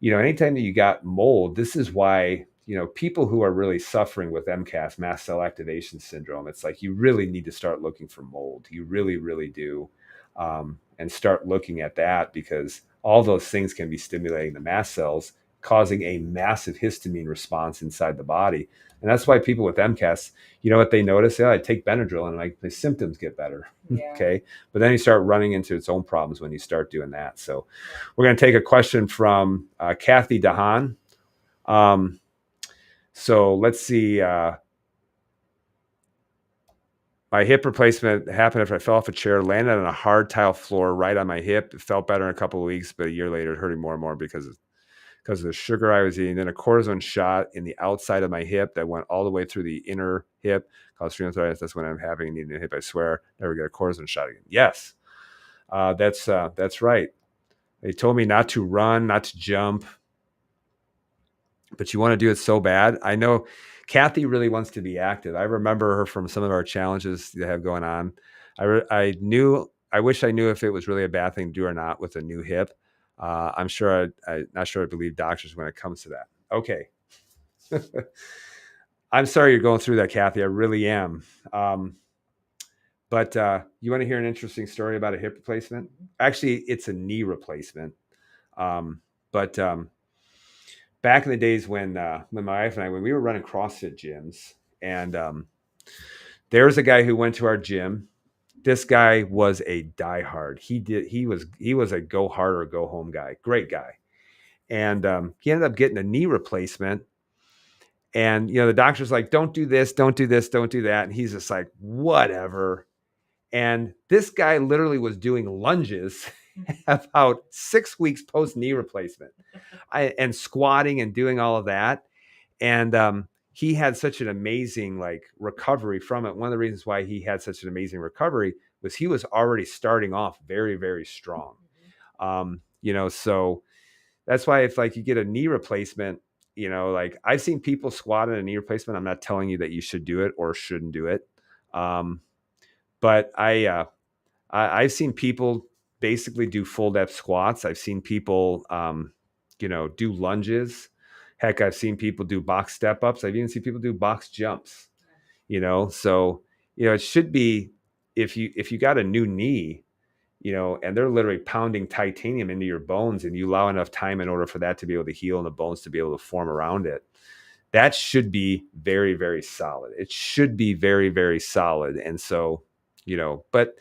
anytime that you got mold, this is why, people who are really suffering with MCAS, mast cell activation syndrome, it's like you really need to start looking for mold. You really, really do. And start looking at that, because all those things can be stimulating the mast cells, causing a massive histamine response inside the body. And that's why people with MCAS, what they notice? I take Benadryl and the symptoms get better. Yeah. Okay. But then you start running into its own problems when you start doing that. So we're going to take a question from Kathy Dahan. So let's see. My hip replacement happened after I fell off a chair, landed on a hard tile floor right on my hip. It felt better in a couple of weeks, but a year later, it hurting more and more because of the sugar I was eating. Then a cortisone shot in the outside of my hip that went all the way through the inner hip, caused rheumatoid. That's when I'm having needing a hip. I swear, never get a cortisone shot again. Yes, that's right. They told me not to run, not to jump, but you want to do it so bad. I know Kathy really wants to be active. I remember her from some of our challenges that have going on. I wish I knew if it was really a bad thing to do or not with a new hip. I'm not sure I believe doctors when it comes to that. Okay. I'm sorry you're going through that, Kathy. I really am. But you want to hear an interesting story about a hip replacement? Actually, it's a knee replacement. But back in the days when my wife and I, when we were running CrossFit gyms, and there was a guy who went to our gym. This guy was a diehard. He was a go hard or go home guy. Great guy. And he ended up getting a knee replacement. And, the doctor's like, don't do this, don't do this, don't do that. And he's just like, whatever. And this guy literally was doing lunges about 6 weeks post knee replacement, and squatting and doing all of that. And he had such an amazing recovery from it. One of the reasons why he had such an amazing recovery was he was already starting off very, very strong. So that's why if you get a knee replacement, I've seen people squat in a knee replacement. I'm not telling you that you should do it or shouldn't do it. But I've seen people basically do full depth squats. I've seen people, do lunges. Heck, I've seen people do box step ups. I've even seen people do box jumps. So it should be, if you got a new knee, and they're literally pounding titanium into your bones, and you allow enough time in order for that to be able to heal and the bones to be able to form around it, that should be very, very solid. It should be very, very solid. And so, but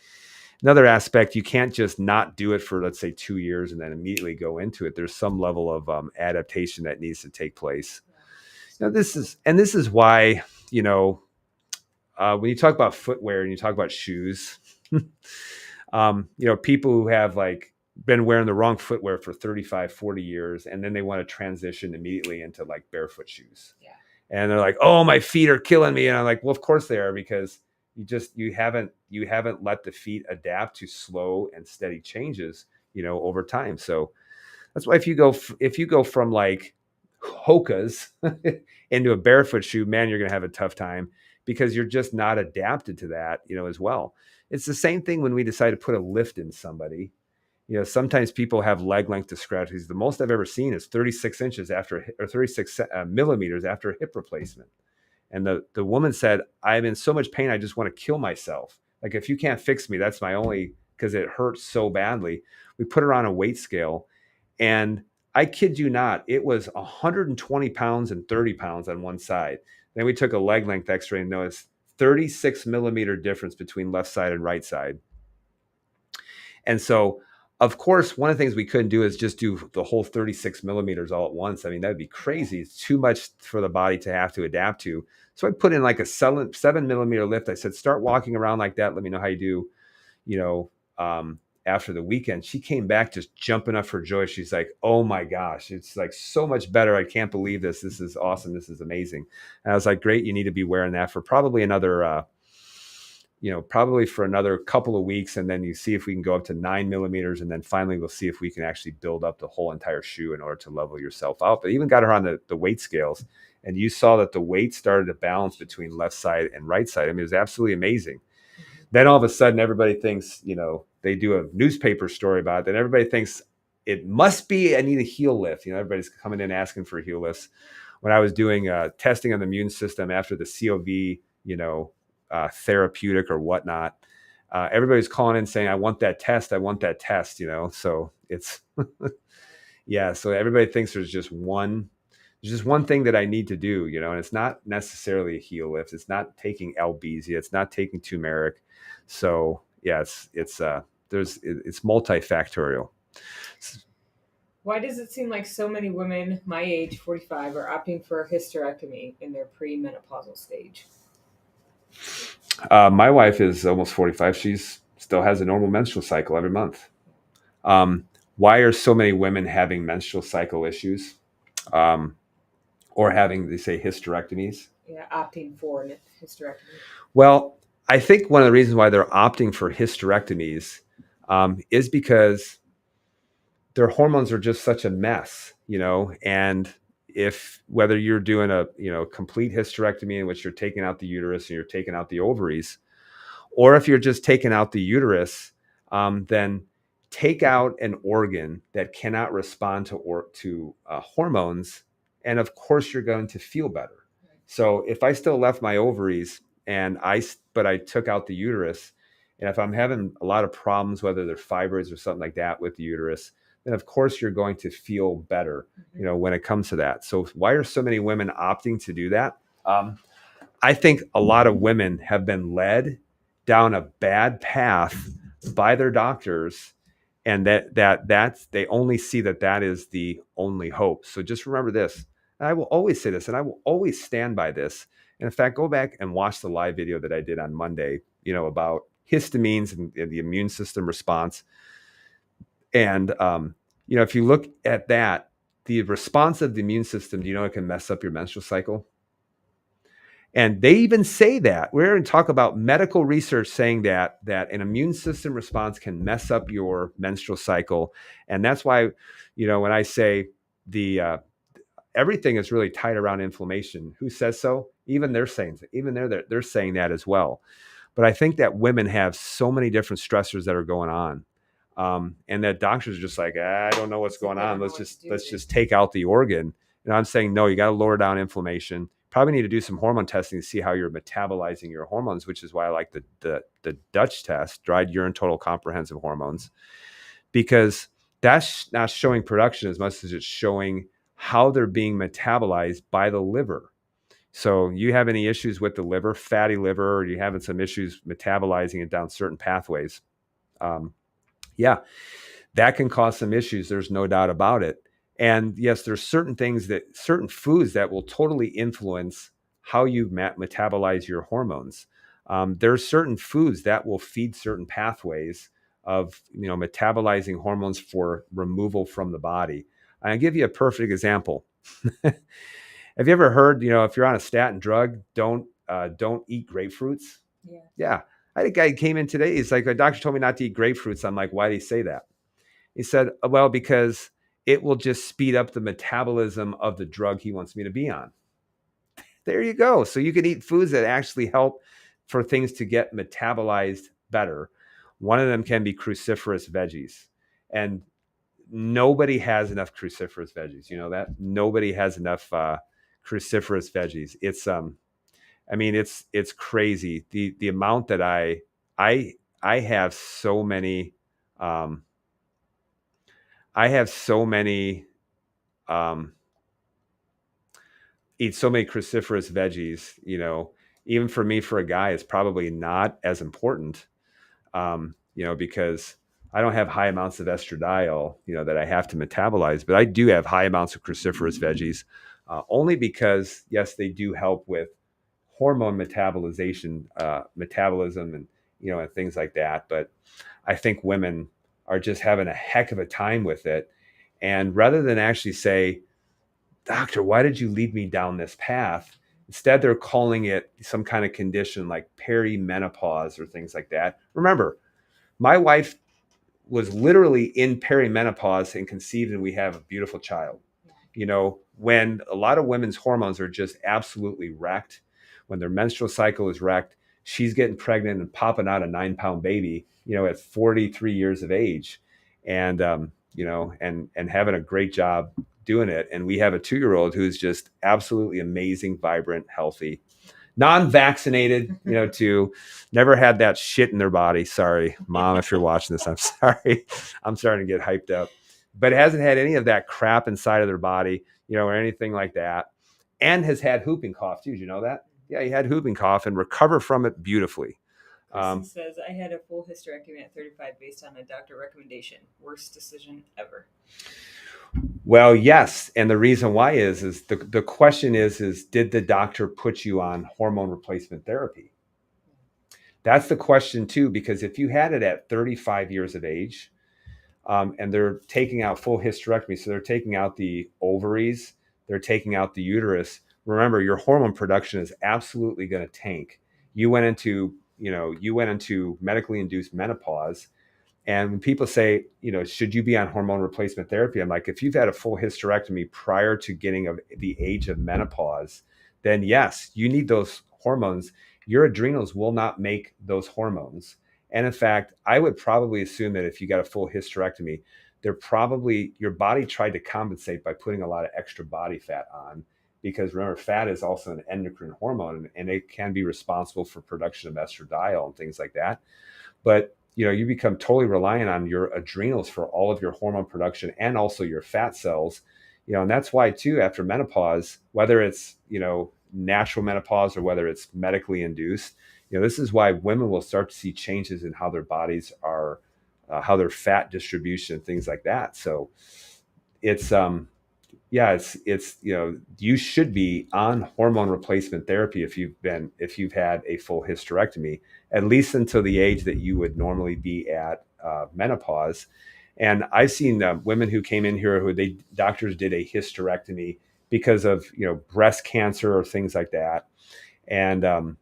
another aspect, you can't just not do it for, let's say, 2 years and then immediately go into it. There's some level of adaptation that needs to take place. This is why, when you talk about footwear and you talk about shoes, people who have been wearing the wrong footwear for 35, 40 years, and then they want to transition immediately into barefoot shoes. Yeah. And they're like, oh, my feet are killing me. And I'm like, well, of course they are, because you haven't let the feet adapt to slow and steady changes, over time. So that's why if you go from Hoka's into a barefoot shoe, man, you're going to have a tough time. because you're just not adapted to that, as well. It's the same thing when we decide to put a lift in somebody. Sometimes people have leg length discrepancies. The most I've ever seen is 36 inches or 36 millimeters after a hip replacement. And the woman said, I'm in so much pain, I just want to kill myself. Like, if you can't fix me, that's my only, because it hurts so badly. We put her on a weight scale, and I kid you not, it was 120 pounds and 30 pounds on one side. Then we took a leg length x-ray and noticed 36 millimeter difference between left side and right side. And so, of course, one of the things we couldn't do is just do the whole 36 millimeters all at once. I mean, that'd be crazy. It's too much for the body to have to adapt to. So I put in like a 7 millimeter lift. I said, start walking around like that. Let me know how you do, after the weekend. She came back just jumping up for joy. She's like, oh my gosh, it's like so much better. I can't believe this. This is awesome. This is amazing. And I was like, great. You need to be wearing that for probably another, probably for another couple of weeks. And then you see if we can go up to 9 millimeters. And then finally, we'll see if we can actually build up the whole entire shoe in order to level yourself out. But even got her on the weight scales. And you saw that the weight started to balance between left side and right side. I mean, it was absolutely amazing. Then all of a sudden, everybody thinks, they do a newspaper story about it. Then everybody thinks it must be, I need a heel lift. Everybody's coming in asking for heel lifts. When I was doing testing on the immune system after the COV, therapeutic or whatnot, everybody's calling in saying, I want that test. I want that test, so it's, yeah. So everybody thinks there's just one thing that I need to do, and it's not necessarily a heel lift. It's not taking Albesia. It's not taking turmeric. So yeah, it's multifactorial. Why does it seem like so many women my age, 45, are opting for a hysterectomy in their premenopausal stage? My wife is almost 45. She's still has a normal menstrual cycle every month. Why are so many women having menstrual cycle issues? Or having, they say, hysterectomies? Yeah, opting for a hysterectomy. Well, I think one of the reasons why they're opting for hysterectomies is because their hormones are just such a mess, and whether you're doing a, complete hysterectomy in which you're taking out the uterus and you're taking out the ovaries, or if you're just taking out the uterus, then take out an organ that cannot respond to hormones. And of course you're going to feel better. So if I still left my ovaries but I took out the uterus, and if I'm having a lot of problems, whether they're fibroids or something like that with the uterus, then of course you're going to feel better, when it comes to that. So why are so many women opting to do that? I think a lot of women have been led down a bad path by their doctors, and that's they only see that is the only hope. So just remember this. And I will always say this, and I will always stand by this. And in fact, go back and watch the live video that I did on Monday, about histamines and the immune system response. And, if you look at that, the response of the immune system, it can mess up your menstrual cycle. And they even say that. We're going to talk about medical research saying that an immune system response can mess up your menstrual cycle. And that's why, when I say everything is really tied around inflammation. Who says so? Even they're saying that as well. But I think that women have so many different stressors that are going on. And that doctors are just like, I don't know what's going on. Let's just take out the organ. And I'm saying, no, you got to lower down inflammation. Probably need to do some hormone testing to see how you're metabolizing your hormones, which is why I like the Dutch test, dried urine total comprehensive hormones, because that's not showing production as much as it's showing how they're being metabolized by the liver. So you have any issues with the liver, fatty liver, or you having some issues metabolizing it down certain pathways? That can cause some issues. There's no doubt about it. And yes, there's certain foods that will totally influence how you metabolize your hormones. There's certain foods that will feed certain pathways of, metabolizing hormones for removal from the body. I'll give you a perfect example. Have you ever heard, if you're on a statin drug, don't eat grapefruits? Yeah. I had a guy came in today. He's like, a doctor told me not to eat grapefruits. I'm like, why did he say that? He said, well, because it will just speed up the metabolism of the drug he wants me to be on. There you go. So you can eat foods that actually help for things to get metabolized better. One of them can be cruciferous veggies. And nobody has enough cruciferous veggies. You know that? Nobody has enough cruciferous veggies. I mean, it's crazy. The amount that I I have so many um I have so many um eat so many cruciferous veggies, you know, even for me, for a guy, it's probably not as important, you know, because I don't have high amounts of estradiol, you know, that I have to metabolize, but I do have high amounts of cruciferous veggies, only because, yes, they do help with hormone metabolism, and, you know, and things like that. But I think women are just having a heck of a time with it. And rather than actually say, doctor, why did you lead me down this path? Instead, they're calling it some kind of condition like perimenopause or things like that. Remember, my wife was literally in perimenopause and conceived, and we have a beautiful child. You know, when a lot of women's hormones are just absolutely wrecked, when their menstrual cycle is wrecked, she's getting pregnant and popping out a 9-pound baby, you know, at 43 years of age, and you know, and having a great job doing it. And we have a 2-year-old who's just absolutely amazing, vibrant, healthy, non-vaccinated, you know, too. Never had that shit in their body. Sorry, mom, if you're watching this, I'm sorry. I'm starting to get hyped up. But hasn't had any of that crap inside of their body, you know, or anything like that. And has had whooping cough too. Did you know that? Yeah, he had whooping cough and recovered from it beautifully. Kristen says, I had a full hysterectomy at 35 based on a doctor recommendation. Worst decision ever. Well, yes, and the reason why is the question is did the doctor put you on hormone replacement therapy? That's the question too, because if you had it at 35 years of age, and they're taking out full hysterectomy, so they're taking out the ovaries, they're taking out the uterus. Remember, your hormone production is absolutely going to tank. You went into medically induced menopause. And when people say, you know, should you be on hormone replacement therapy? I'm like, if you've had a full hysterectomy prior to getting of the age of menopause, then yes, you need those hormones. Your adrenals will not make those hormones. And in fact, I would probably assume that if you got a full hysterectomy, your body tried to compensate by putting a lot of extra body fat on, because remember, fat is also an endocrine hormone, and it can be responsible for production of estradiol and things like that. But you know, you become totally reliant on your adrenals for all of your hormone production and also your fat cells, you know. And that's why too, after menopause, whether it's, you know, natural menopause or whether it's medically induced, you know, this is why women will start to see changes in how their bodies are, how their fat distribution and things like that. So it's yeah, it's you know, you should be on hormone replacement therapy if you've had a full hysterectomy, at least until the age that you would normally be at menopause. And I've seen women who came in here who doctors did a hysterectomy because of, you know, breast cancer or things like that. And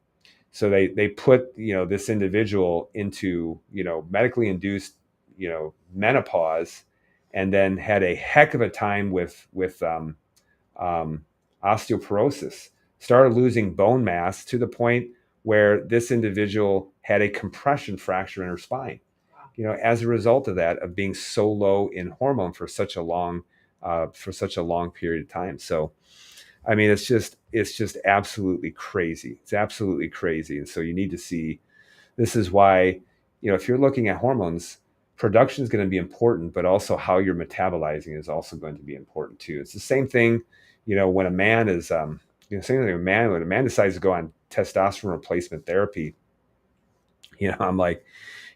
so they put, you know, this individual into, you know, medically induced, you know, menopause, and then had a heck of a time with osteoporosis, started losing bone mass to the point where this individual had a compression fracture in her spine, you know, as a result of that, of being so low in hormone for such a long period of time. So I mean, it's just absolutely crazy. It's absolutely crazy. And so you need to see, this is why, you know, if you're looking at hormones, production is going to be important, but also how you're metabolizing is also going to be important too. It's the same thing, you know, when a man is, you know, same thing when a man decides to go on testosterone replacement therapy, you know, I'm like,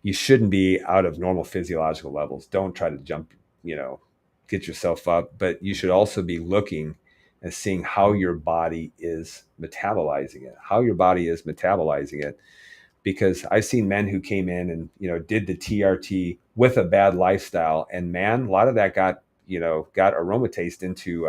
you shouldn't be out of normal physiological levels. Don't try to jump, you know, get yourself up, but you should also be looking and seeing how your body is metabolizing it, because I've seen men who came in and, you know, did the TRT with a bad lifestyle, and man, a lot of that got, you know, got aromatase into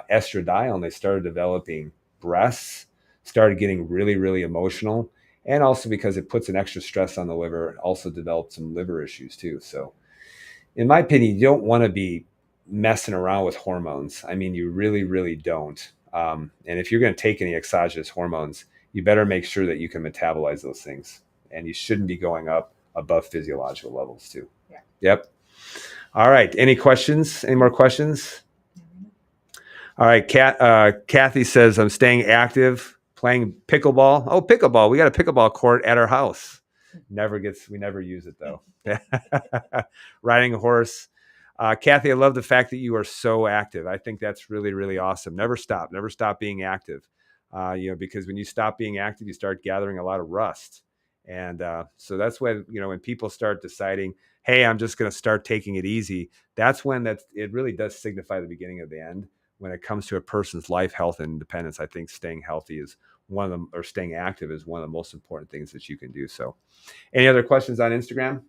estradiol, and they started developing breasts, started getting really, really emotional, and also because it puts an extra stress on the liver, it also developed some liver issues too. So, in my opinion, you don't want to be messing around with hormones. I mean, you really, really don't. And if you're going to take any exogenous hormones, you better make sure that you can metabolize those things, and you shouldn't be going up above physiological levels too. Yeah. Yep. All right. Any questions? Any more questions? All right. Kathy says, I'm staying active, playing pickleball. Oh, pickleball. We got a pickleball court at our house. We never use it though. Riding a horse. Kathy, I love the fact that you are so active. I think that's really, really awesome. Never stop being active. Because when you stop being active, you start gathering a lot of rust. And so that's when, when people start deciding, hey, I'm just going to start taking it easy. That's when it really does signify the beginning of the end. When it comes to a person's life, health, and independence, I think staying healthy is one of them, or staying active is one of the most important things that you can do. So, any other questions on Instagram?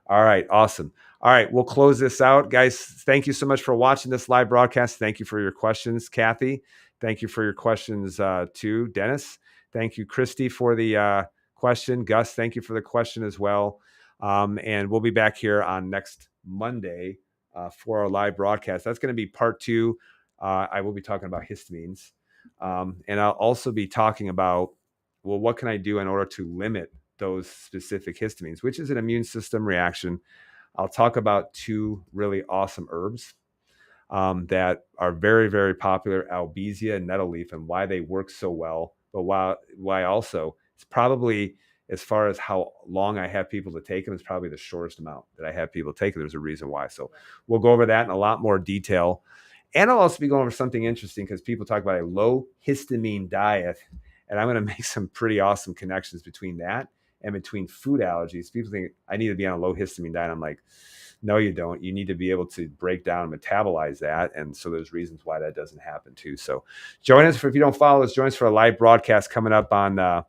All right, awesome. All right, we'll close this out. Guys, thank you so much for watching this live broadcast. Thank you for your questions, Kathy. Thank you for your questions too, Dennis. Thank you, Christy, for the question. Gus, thank you for the question as well. And we'll be back here on next Monday for our live broadcast. That's going to be part 2. I will be talking about histamines. And I'll also be talking about, well, what can I do in order to limit those specific histamines, which is an immune system reaction. I'll talk about 2 really awesome herbs that are very, very popular, Albizia and nettle leaf, and why they work so well. But why also, it's probably, as far as how long I have people to take them, it's probably the shortest amount that I have people take. There's a reason why. So we'll go over that in a lot more detail. And I'll also be going over something interesting because people talk about a low histamine diet. And I'm going to make some pretty awesome connections between that and between food allergies. People think I need to be on a low histamine diet. I'm like, no, you don't. You need to be able to break down and metabolize that. And so there's reasons why that doesn't happen too. So join us if you don't follow us, join us for a live broadcast coming up on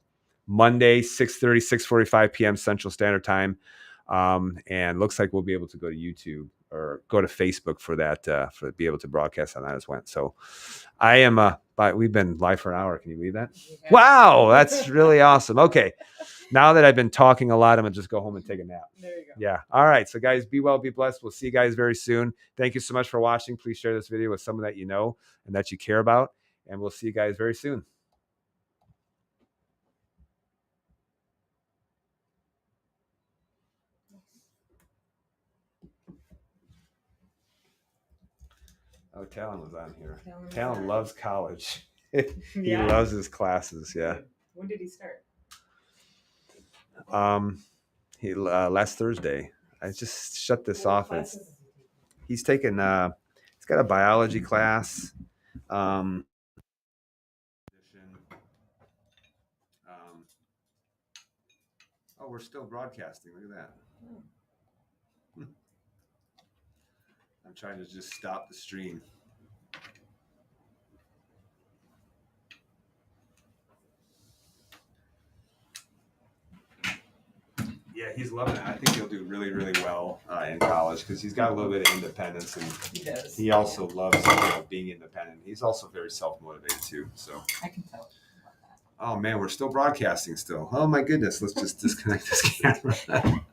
Monday, 6:30, 6:45 p.m. Central Standard Time. And looks like we'll be able to go to YouTube or go to Facebook for that, for be able to broadcast on that as well. So I am, but we've been live for an hour. Can you believe that? Yeah. Wow. That's really awesome. Okay. Now that I've been talking a lot, I'm going to just go home and take a nap. There you go. Yeah. All right. So guys, be well, be blessed. We'll see you guys very soon. Thank you so much for watching. Please share this video with someone that you know and that you care about. And we'll see you guys very soon. Oh, Talon was on here. Talon loves college. He loves his classes. Yeah. When did he start? He last Thursday. I just shut this off. He's taken. He's got a biology class. Oh, we're still broadcasting. Look at that. I'm trying to just stop the stream. Yeah, he's loving it. I think he'll do really, really well in college because he's got a little bit of independence, and he does. He also loves being independent. He's also very self-motivated too. So I can tell about that. Oh man, we're still broadcasting still. Oh my goodness, let's just disconnect this camera.